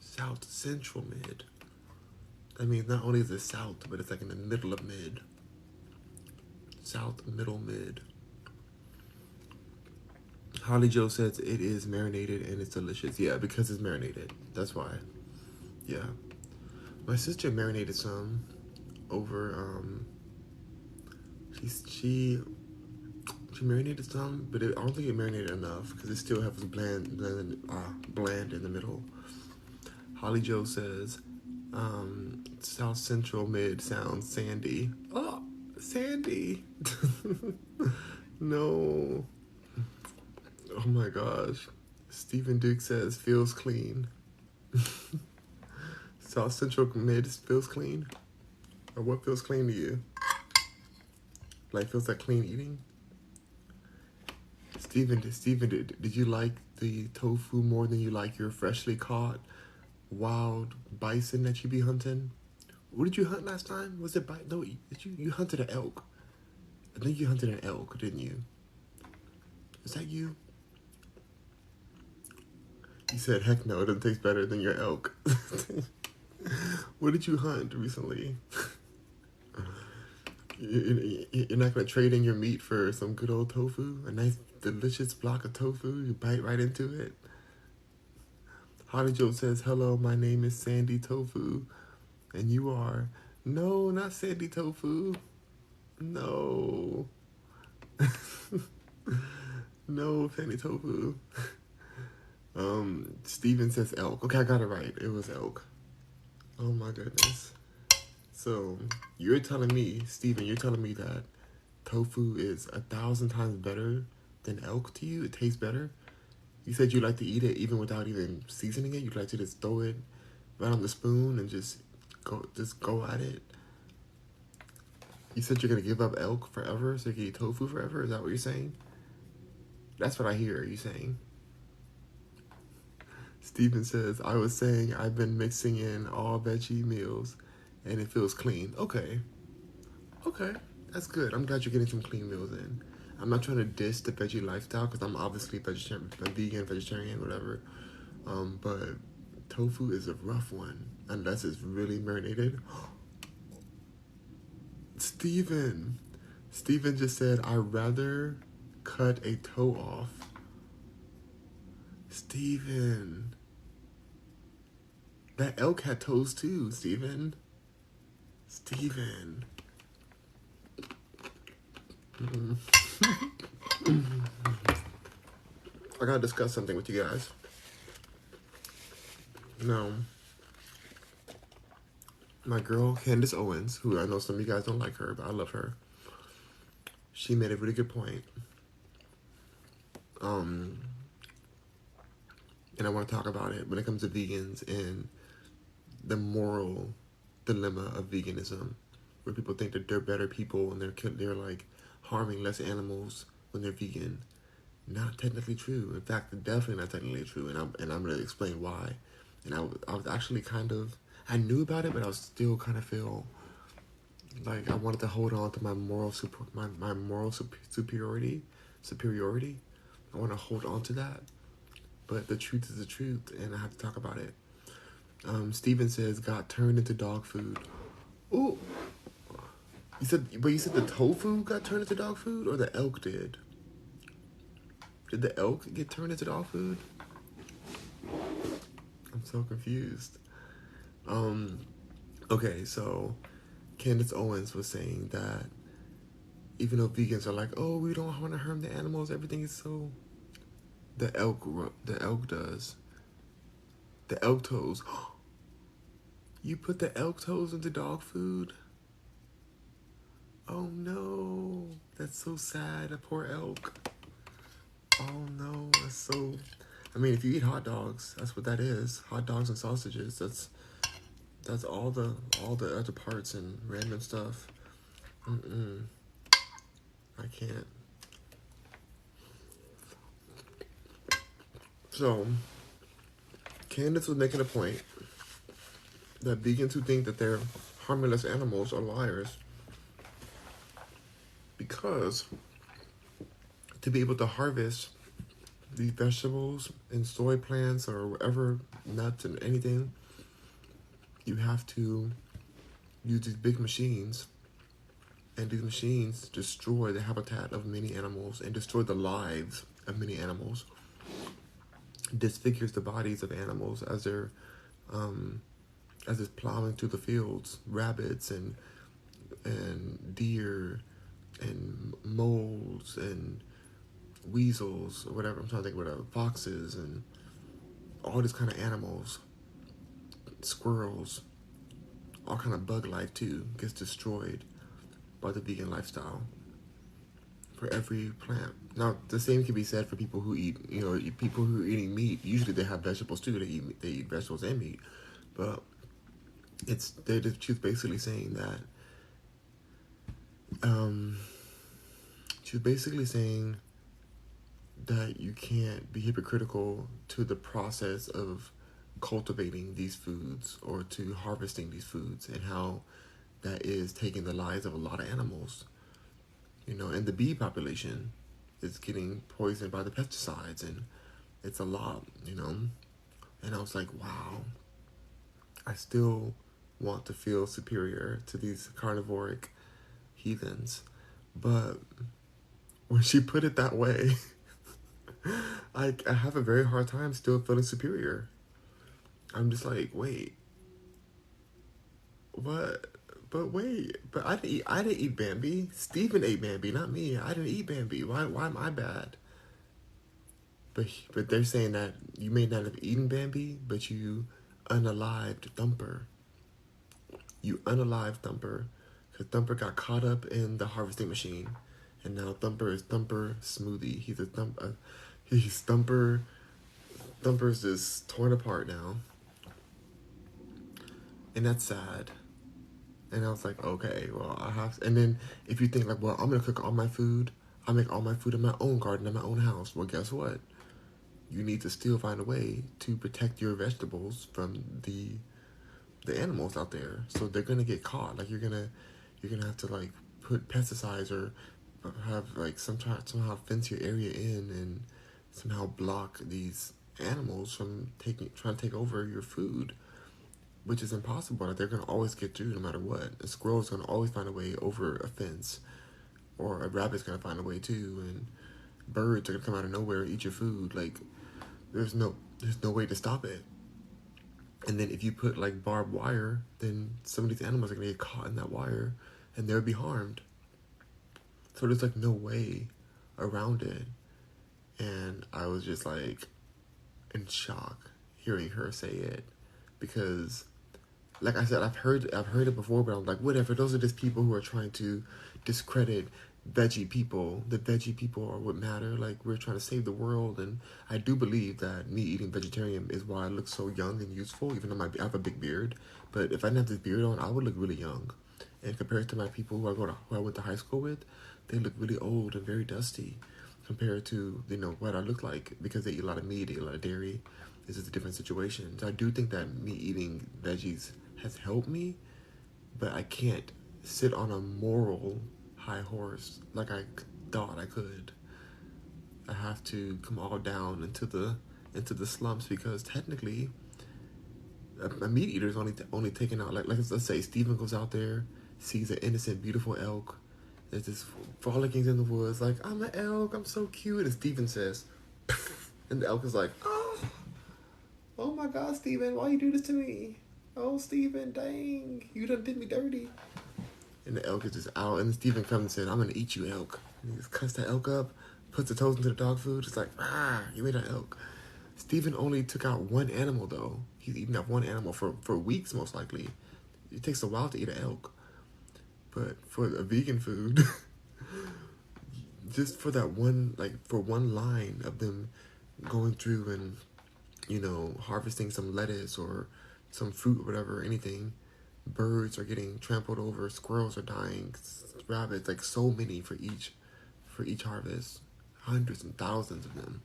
South Central mid. That means not only is it south, but it's like in the middle of mid. South, middle, mid. Holly Joe says it is marinated and it's delicious. Yeah, because it's marinated. That's why. Yeah. My sister marinated some over, she marinated some, but I don't think it marinated enough because it still has bland in the middle. Holly Joe says, South Central mid sounds sandy. Oh, sandy. No. Oh my gosh. Stephen Duke says, feels clean. South Central mid feels clean? Or what feels clean to you? Feels like clean eating? Stephen, did you like the tofu more than you like your freshly caught wild bison that you be hunting? What did you hunt last time? Was it bison? No, you hunted an elk. I think you hunted an elk, didn't you? Is that you? You said, heck no, it doesn't taste better than your elk. What did you hunt recently? You're not going to trade in your meat for some good old tofu? A nice, delicious block of tofu? You bite right into it? Holly Joe says, hello, my name is Sandy Tofu. And you are... No, not Sandy Tofu. No. No, Sandy Tofu. Steven says elk. Okay, I got it right. It was elk. Oh my goodness. So, you're telling me, Steven, that tofu is 1,000 times better than elk to you? It tastes better? You said you like to eat it even without even seasoning it? You'd like to just throw it right on the spoon and just go at it? You said you're going to give up elk forever so you can eat tofu forever? Is that what you're saying? That's what I hear you saying. Steven says, I was saying I've been mixing in all veggie meals and it feels clean. Okay, that's good. I'm glad you're getting some clean meals in. I'm not trying to diss the veggie lifestyle because I'm obviously vegetarian, vegan, vegetarian, whatever. But tofu is a rough one unless it's really marinated. Steven just said, I'd rather cut a toe off. Steven. That elk had toes too, Steven. I gotta discuss something with you guys. Now, my girl Candace Owens, who I know some of you guys don't like her, but I love her. She made a really good point. And I want to talk about it when it comes to vegans and the moral dilemma of veganism, where people think that they're better people and they're like harming less animals when they're vegan. Not technically true. In fact, definitely not technically true. And I'm going to explain why. And I was actually I knew about it, but I was still kind of feel like I wanted to hold on to my moral superiority. I want to hold on to that. But the truth is the truth, and I have to talk about it. Steven says got turned into dog food. Ooh. You said the tofu got turned into dog food, or the elk did? Did the elk get turned into dog food? I'm so confused. Okay, so Candace Owens was saying that even though vegans are like, oh, we don't want to harm the animals, everything is so... The elk does. The elk toes. You put the elk toes into dog food? Oh no, that's so sad. A poor elk. Oh no, that's so... I mean, if you eat hot dogs, that's what that is. Hot dogs and sausages. That's all the other parts and random stuff. I can't. So, Candace was making a point that vegans who think that they're harming less animals are liars, because to be able to harvest these vegetables and soy plants or whatever, nuts and anything, you have to use these big machines, and these machines destroy the habitat of many animals and destroy the lives of many animals. Disfigures the bodies of animals as they're as it's plowing through the fields. Rabbits and deer and moles and weasels or whatever, I'm trying to think, whatever, foxes and all these kind of animals, squirrels, all kind of bug life too gets destroyed by the vegan lifestyle for every plant. Now, the same can be said for people who eat, people who are eating meat. Usually they have vegetables too. They eat vegetables and meat. But they're just basically saying that, she's basically saying that you can't be hypocritical to the process of cultivating these foods or to harvesting these foods, and how that is taking the lives of a lot of animals. And the bee population is getting poisoned by the pesticides, and it's a lot, And I was like, wow, I still want to feel superior to these carnivoric heathens. But when she put it that way, I have a very hard time still feeling superior. I'm just like, wait, what? But I didn't eat Bambi. Steven ate Bambi, not me. I didn't eat Bambi. Why am I bad? But they're saying that you may not have eaten Bambi, but you unalived Thumper. You unalived Thumper, because Thumper got caught up in the harvesting machine, and now Thumper is Thumper Smoothie. He's Thumper. Thumper's just torn apart now, and that's sad. And I was like, okay, well, I have to. And then if you think like, well, I'm gonna cook all my food, I make all my food in my own garden, in my own house. Well, guess what? You need to still find a way to protect your vegetables from the animals out there. So they're gonna get caught. Like you're gonna have to like put pesticides or have like somehow fence your area in and somehow block these animals from trying to take over your food, which is impossible. Like they're gonna always get through no matter what. A squirrel's gonna always find a way over a fence, or a rabbit's gonna find a way too, and birds are gonna come out of nowhere and eat your food. Like there's no way to stop it. And then if you put like barbed wire, then some of these animals are gonna get caught in that wire and they'll be harmed. So there's like no way around it. And I was just like in shock hearing her say it, because like I said, I've heard it before, but I'm like, whatever. Those are just people who are trying to discredit veggie people. The veggie people are what matter. Like, we're trying to save the world, and I do believe that me eating vegetarian is why I look so young and youthful. Even though I have a big beard, but if I didn't have this beard on, I would look really young. And compared to my people who I went to high school with, they look really old and very dusty compared to what I look like, because they eat a lot of meat, they eat a lot of dairy. This is a different situation. So I do think that me eating veggies has helped me, but I can't sit on a moral high horse like I thought I could. I have to come all down into the slumps, because technically a meat eater is only taking out, like let's say Steven goes out there, sees an innocent beautiful elk, there's this frolicking in the woods, like, I'm an elk, I'm so cute, and Steven says, and the elk is like, oh my God, Steven, why you do this to me? Oh, Steven, dang, you done did me dirty. And the elk is just out, and Steven comes and says, I'm gonna eat you, elk. And he just cuts the elk up, puts the toes into the dog food, just like, you ate an elk. Steven only took out one animal, though. He's eaten up one animal for weeks, most likely. It takes a while to eat an elk. But for a vegan food, just for that one, for one line of them going through and, harvesting some lettuce or some fruit or whatever, anything, birds are getting trampled over, squirrels are dying, rabbits, like so many for each harvest, hundreds and thousands of them,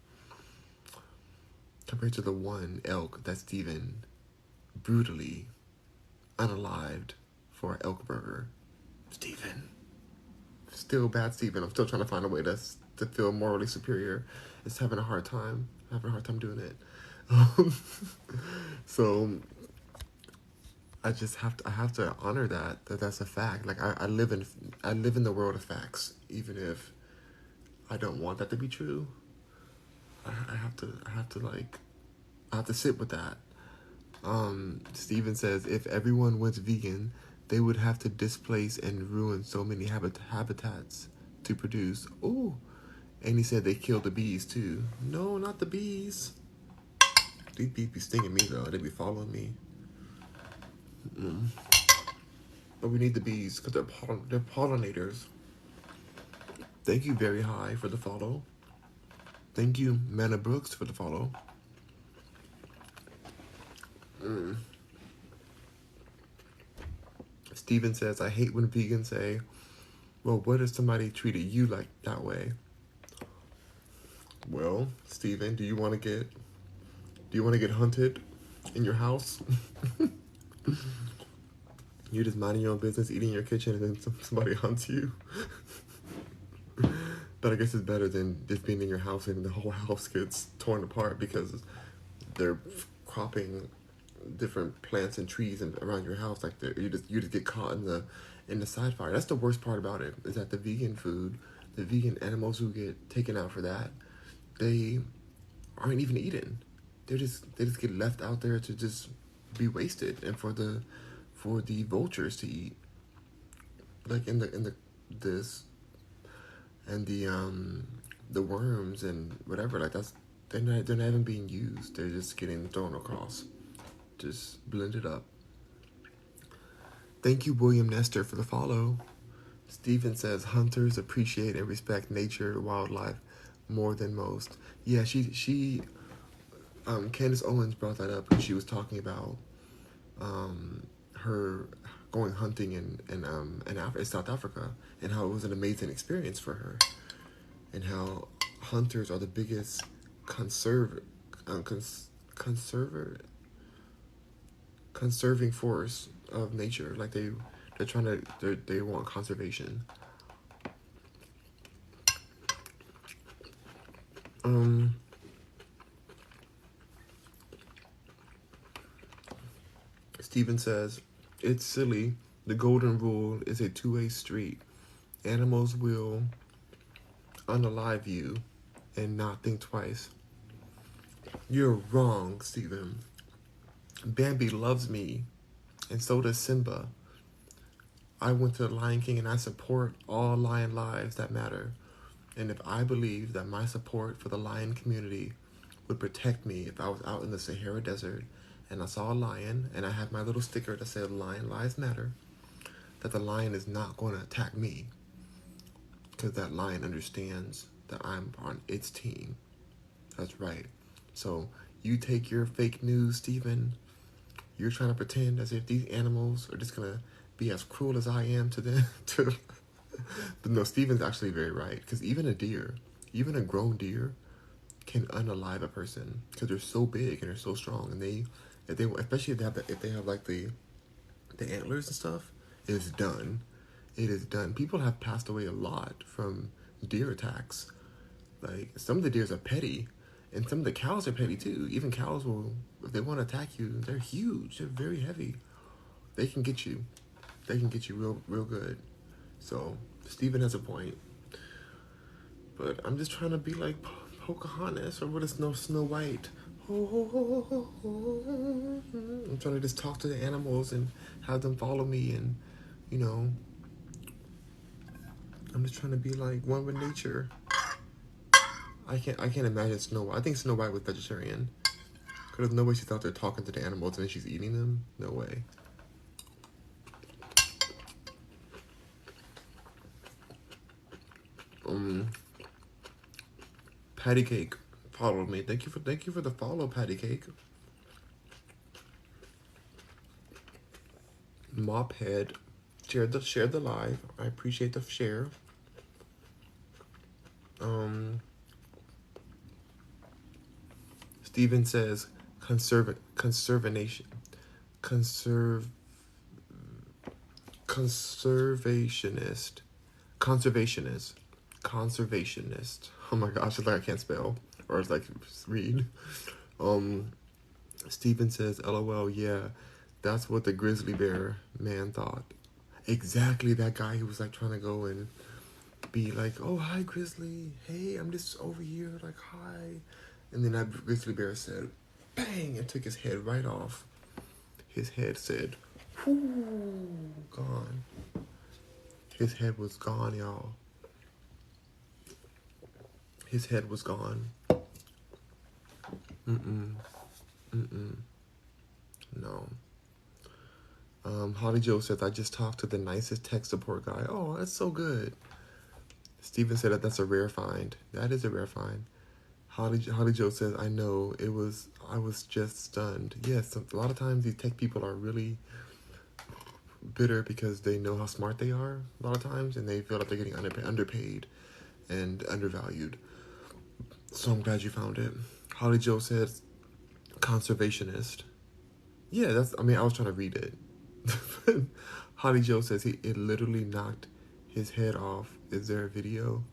compared to the one elk that Steven brutally unalived for an elk burger. Steven. Still bad Steven. I'm still trying to find a way to feel morally superior. It's having a hard time. I'm having a hard time doing it. So I have to honor that's a fact. Like, I live in the world of facts, even if I don't want that to be true. I have to sit with that. Steven says, if everyone went vegan, they would have to displace and ruin so many habitats to produce. Ooh. And he said they kill the bees too. No, not the bees. These bees be stinging me though. They be following me. But we need the bees because they're pollinators. Thank you, Very High, for the follow. Thank you, Manna Brooks, for the follow. Steven says, I hate when vegans say, well, what if somebody treated you like that way? Well, Steven, do you want to get hunted in your house? You're just minding your own business, eating in your kitchen, and then somebody hunts you? But I guess it's better than just being in your house and the whole house gets torn apart because they're cropping different plants and trees around your house. Like, you just get caught in the side fire. That's the worst part about it, is that the vegan animals who get taken out for that, they aren't even eaten. They just get left out there to just be wasted, and for the vultures to eat, like in this and the worms and whatever. Like, they're not even being used. They're just getting thrown across, just blended up. Thank you, William Nestor, for the follow. Stephen says, hunters appreciate and respect nature, wildlife more than most. Yeah, she Candace Owens brought that up when she was talking about her going hunting in South Africa, and how it was an amazing experience for her, and how hunters are the biggest conserving force of nature. Like, they want conservation. Steven says, it's silly. The golden rule is a two-way street. Animals will unalive you and not think twice. You're wrong, Steven. Bambi loves me, and so does Simba. I went to the Lion King, and I support all lion lives that matter. And if I believe that my support for the lion community would protect me if I was out in the Sahara Desert and I saw a lion and I had my little sticker that said Lion Lives Matter, that the lion is not going to attack me because that lion understands that I'm on its team. That's right. So you take your fake news, Stephen. You're trying to pretend as if these animals are just going to be as cruel as I am to them. But no, Stephen's actually very right, because even a deer, even a grown deer, can unalive a person because they're so big and they're so strong, and if they especially if they have like the antlers and stuff, it's done. It is done. People have passed away a lot from deer attacks. Like, some of the deers are petty, and some of the cows are petty too. Even cows will, if they want to attack you, they're huge. They're very heavy. They can get you. They can get you real good. So Stephen has a point, but I'm just trying to be like Pocahontas, or what is Snow White. I'm trying to just talk to the animals and have them follow me, and you know, I'm just trying to be like one with nature. I can't imagine Snow White. I think Snow White was vegetarian. Cause there's no way she's out there talking to the animals and then she's eating them. No way. Patty Cake followed me. Thank you for the follow, Patty Cake. Mophead shared the live. I appreciate the share. Steven says conservationist. Conservationist. Oh my gosh, it's like I can't spell. Or it's like read. Steven says, LOL, yeah, that's what the grizzly bear man thought. Exactly, that guy who was like trying to go and be like, oh, hi, Grizzly. Hey, I'm just over here, like, hi. And then that grizzly bear said, bang, and took his head right off. His head said, whoo, gone. His head was gone, y'all. His head was gone. No. Holly Joe says, I just talked to the nicest tech support guy. Oh, that's so good. Steven said that's a rare find. That is a rare find. Holly Joe says, I know, I was just stunned. Yes, a lot of times these tech people are really bitter because they know how smart they are a lot of times, and they feel like they're getting underpaid and undervalued. So I'm glad you found it. Holly Joe says, conservationist. Yeah, I was trying to read it. Holly Joe says it literally knocked his head off. Is there a video?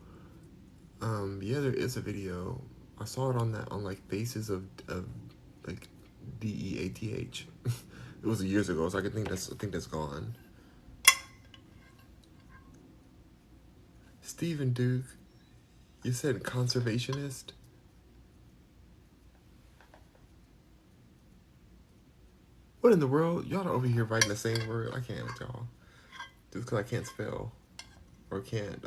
Yeah, there is a video. I saw it on like Faces of like DEATH. It was years ago, so I think that's gone. Stephen Duke, you said conservationist? What in the world? Y'all are over here writing the same word. I can't, y'all. Just because I can't spell. Or can't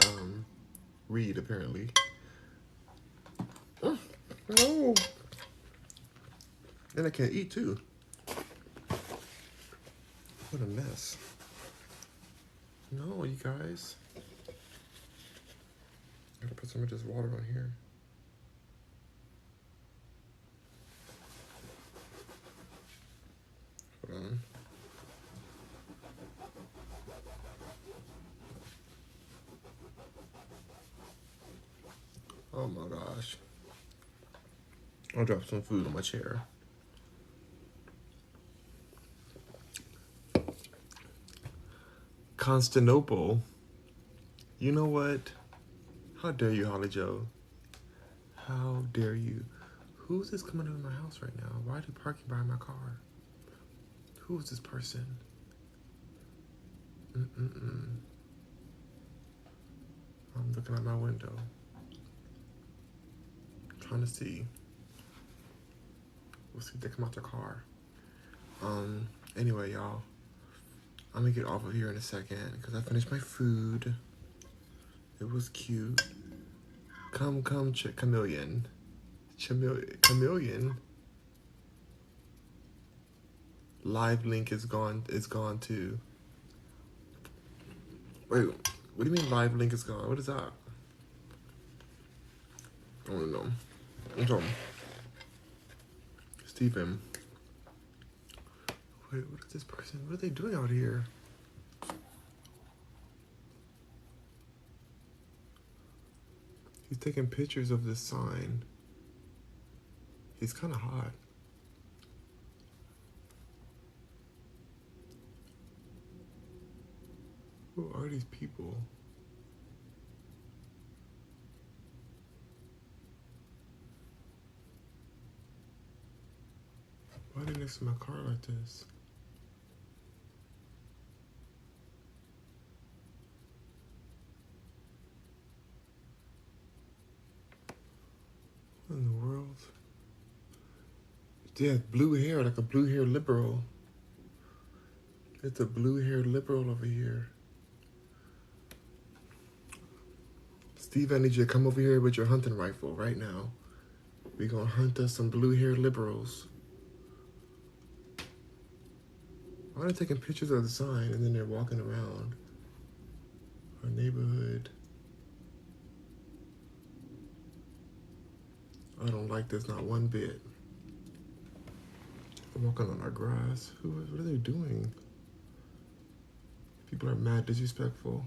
read, apparently. No. And I can't eat, too. What a mess. No, you guys. Gotta put some of this water on here. Hold on. Oh my gosh. I'll drop some food on my chair. Constantinople. You know what? How dare you, Holly Joe? How dare you? Who's this coming into my house right now? Why are they parking by my car? Who is this person? I'm looking out my window. Trying to see. We'll see if they come out their car. Anyway, y'all. I'm gonna get off of here in a second because I finished my food. It was cute. chameleon. Chameleon. Live link is gone. Is gone too. Wait, what do you mean live link is gone? What is that? I don't know. I'm talking. Steven. Wait, what is this person? What are they doing out here? He's taking pictures of this sign. He's kind of hot. Who are these people? Why are they next to my car like this? What in the world? Yeah, blue hair, like a blue hair liberal. It's a blue hair liberal over here. Steve, I need you to come over here with your hunting rifle right now. We're gonna hunt us some blue hair liberals. Why are they taking pictures of the sign and then they're walking around our neighborhood? I don't like this not one bit. They're walking on our grass. What are they doing? People are mad disrespectful.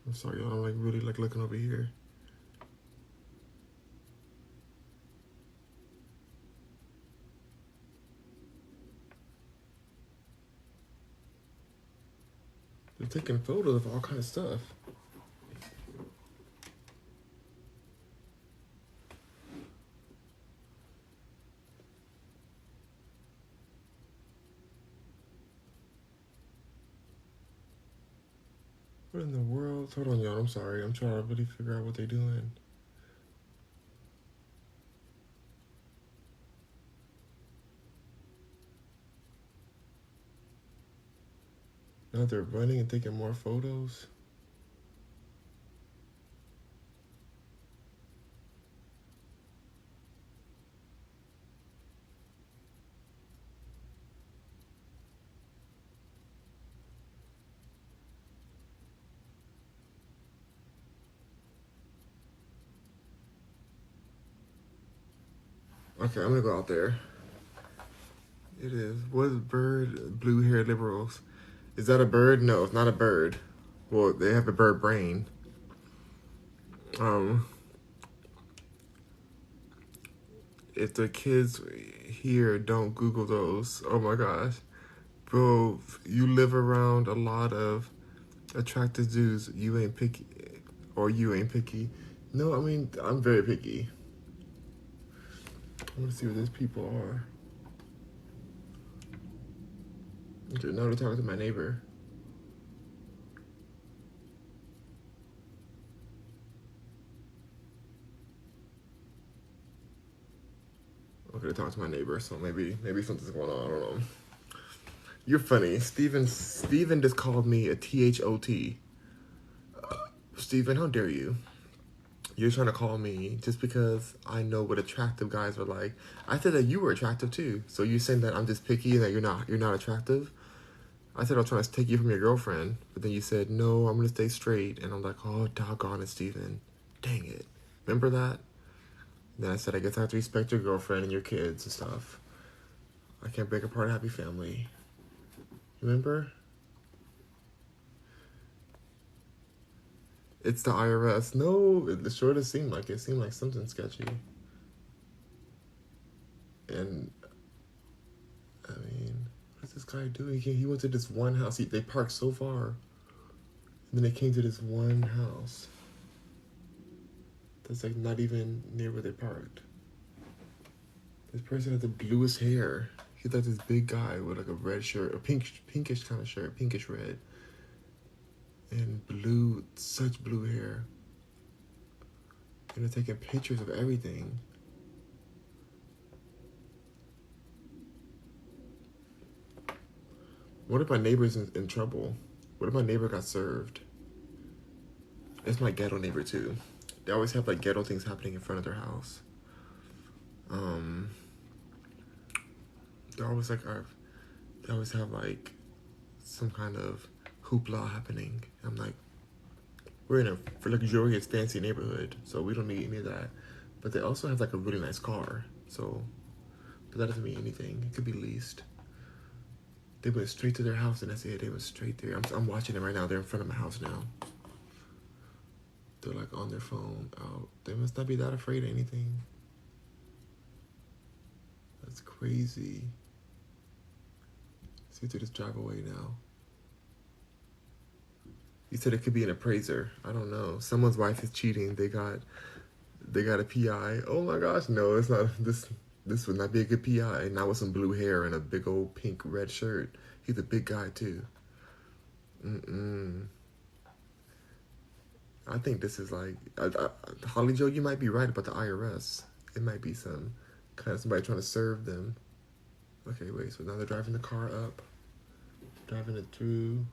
I'm sorry, y'all. I'm like really like looking over here. They're taking photos of all kinds of stuff. What in the world? Hold on, y'all. I'm sorry. I'm trying to really figure out what they're doing. Now they're running and taking more photos. Okay, I'm gonna go out there. It is. What is bird? Blue hair liberals. Is that a bird? No, it's not a bird. Well, they have a bird brain. If the kids here don't Google those, oh my gosh. Bro, you live around a lot of attractive dudes. You ain't picky. Or you ain't picky. No, I mean, I'm very picky. I want to see what these people are. Okay, now they're talking to my neighbor. Okay, they're talking to my neighbor, so maybe something's going on. I don't know. You're funny. Steven just called me a THOT. Steven, how dare you? You're trying to call me just because I know what attractive guys are like. I said that you were attractive too. So you're saying that I'm just picky and that you're not attractive? I said I was trying to take you from your girlfriend, but then you said, no, I'm going to stay straight. And I'm like, oh, doggone it, Steven. Dang it. Remember that? Then I said, I guess I have to respect your girlfriend and your kids and stuff. I can't break apart a happy family. Remember? It's the IRS. No, it sure does seem like it. It seemed like something sketchy. And, I mean, what's this guy doing? He went to this one house. They parked so far. And then they came to this one house. That's like not even near where they parked. This person had the bluest hair. He's like this big guy with like a red shirt, a pinkish kind of shirt, pinkish red. And blue, such blue hair. And they're taking pictures of everything. What if my neighbor's in trouble? What if my neighbor got served? It's my ghetto neighbor too. They always have like ghetto things happening in front of their house. Um, they always like are. They always have like some kind of hoopla happening. I'm like, we're in a luxurious, fancy neighborhood, so we don't need any of that. But they also have like a really nice car, so but that doesn't mean anything. It could be leased. They went straight to their house, and that's it. They went straight there. I'm watching them right now. They're in front of my house now. They're like on their phone. Oh, they must not be that afraid of anything. That's crazy. See if they just drive away now. You said it could be an appraiser. I don't know. Someone's wife is cheating. They got a PI. Oh my gosh, no, it's not this. This would not be a good PI. Not with some blue hair and a big old pink red shirt. He's a big guy too. I think this is like, Holly Joe, you might be right about the IRS. It might be some kind of somebody trying to serve them. Okay, wait, so now they're driving the car up. Driving it through.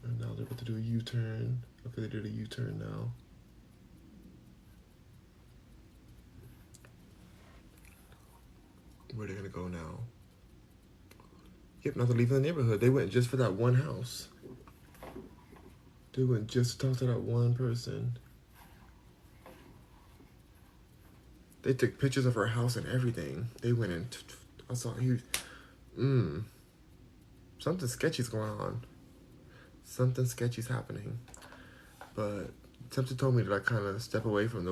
And now they're about to do a U-turn. Okay, they did a U-turn now. Where are they gonna go now? Yep, now they're leaving the neighborhood. They went just for that one house. They went just to talk to that one person. They took pictures of her house and everything. They went in. I saw he. Something sketchy's going on. Something sketchy's happening. But something told me to like kind of step away from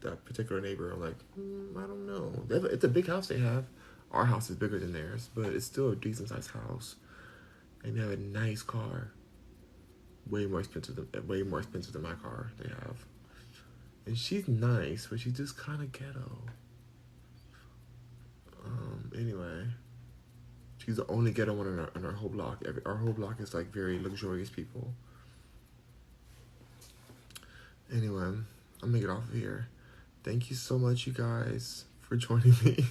that particular neighbor. I'm like, I don't know. It's a big house they have. Our house is bigger than theirs, but it's still a decent sized house. And they have a nice car. Way more expensive than my car they have. And she's nice, but she's just kind of ghetto. Anyway, she's the only ghetto one in our whole block. Our whole block is like very luxurious people. Anyway, I'm gonna get off of here. Thank you so much, you guys, for joining me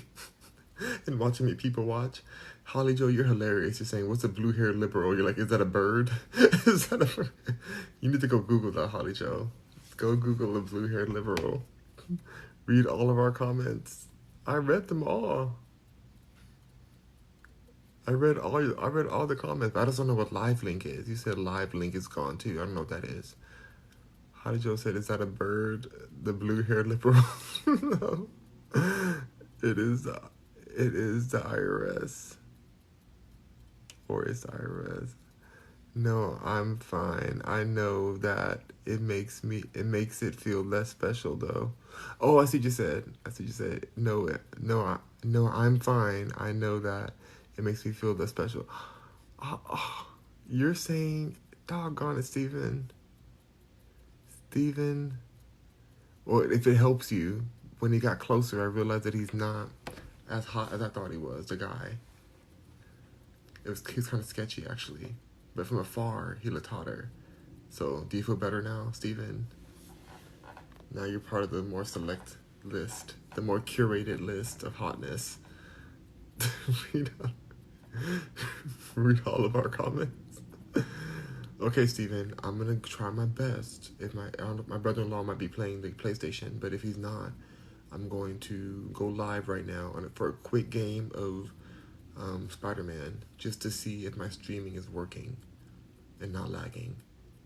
and watching me people watch. Holly Joe, you're hilarious. You're saying, what's a blue-haired liberal? You're like, is that a bird? Is that a bird? You need to go Google that, Holly Joe. Go Google a blue-haired liberal. Read all of our comments. I read them all. I read all the comments, but I just don't know what live link is. You said live link is gone too. I don't know what that is. Holly Joe said, is that a bird? The blue-haired liberal? No. It is the IRS. Or it's the IRS. No, I'm fine. I know that it makes it feel less special though. Oh, I see what you said. No, I'm fine. I know that it makes me feel less special. You're saying, doggone it, Steven. Well, if it helps you, when he got closer, I realized that he's not as hot as I thought he was, the guy. He was kind of sketchy, actually. But from afar, he looked hotter. So, do you feel better now, Steven? Now you're part of the more select list, the more curated list of hotness. Read all of our comments. Okay, Steven, I'm gonna try my best. If my brother-in-law might be playing the PlayStation, but if he's not, I'm going to go live right now for a quick game of Spider-Man, just to see if my streaming is working and not lagging.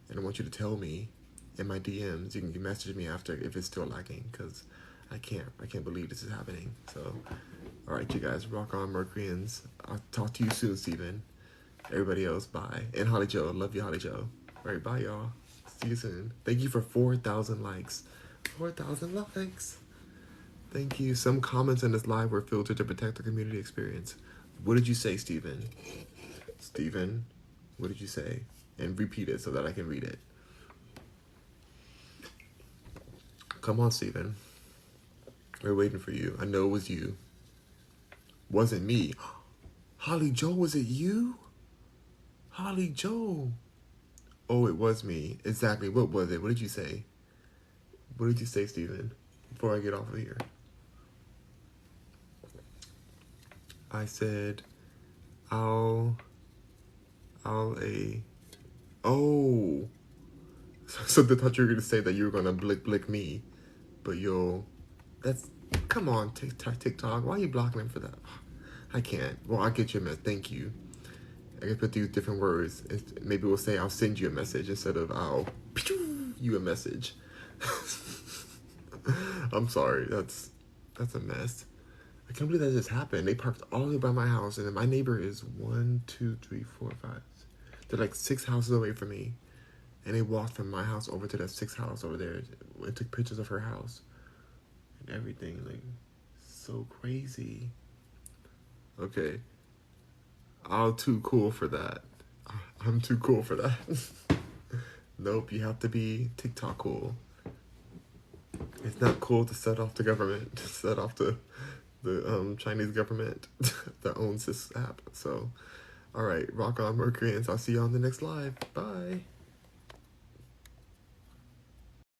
And I want you to tell me in my DMs. You can message me after if it's still lagging, because I can't believe this is happening. So, all right, you guys, rock on, Mercuryans. I'll talk to you soon, Steven. Everybody else, bye. And Holly Joe, love you, Holly Joe. All right, bye, y'all. See you soon. Thank you for 4,000 likes. 4,000 likes. Thank you. Some comments in this live were filtered to protect the community experience. What did you say, Steven? Steven, what did you say? And repeat it so that I can read it. Come on, Steven. We're waiting for you. I know it was you. Wasn't me. Holly Joe, was it you? Holly Joe. Oh, it was me. Exactly. What was it? What did you say? What did you say, Steven? Before I get off of here. I said, I'll a oh. So they thought you were gonna say that you were gonna blick me, but that's come on TikTok. Why are you blocking him for that? I can't. Well, I'll get you a message. Thank you. I guess we'll use different words. Maybe we'll say I'll send you a message instead of I'll you a message. I'm sorry. That's a mess. I can't believe that just happened. They parked all the way by my house, and then my neighbor is 1, 2, 3, 4, 5. They're like 6 houses away from me, and they walked from my house over to that 6th house over there and took pictures of her house and everything. Like, so crazy. Okay, I'm too cool for that. I'm too cool for that. Nope, you have to be TikTok cool. It's not cool to set off the government, to set off the Chinese government that owns this app. So, all right, rock on, Mercury, and I'll see you on the next live. Bye.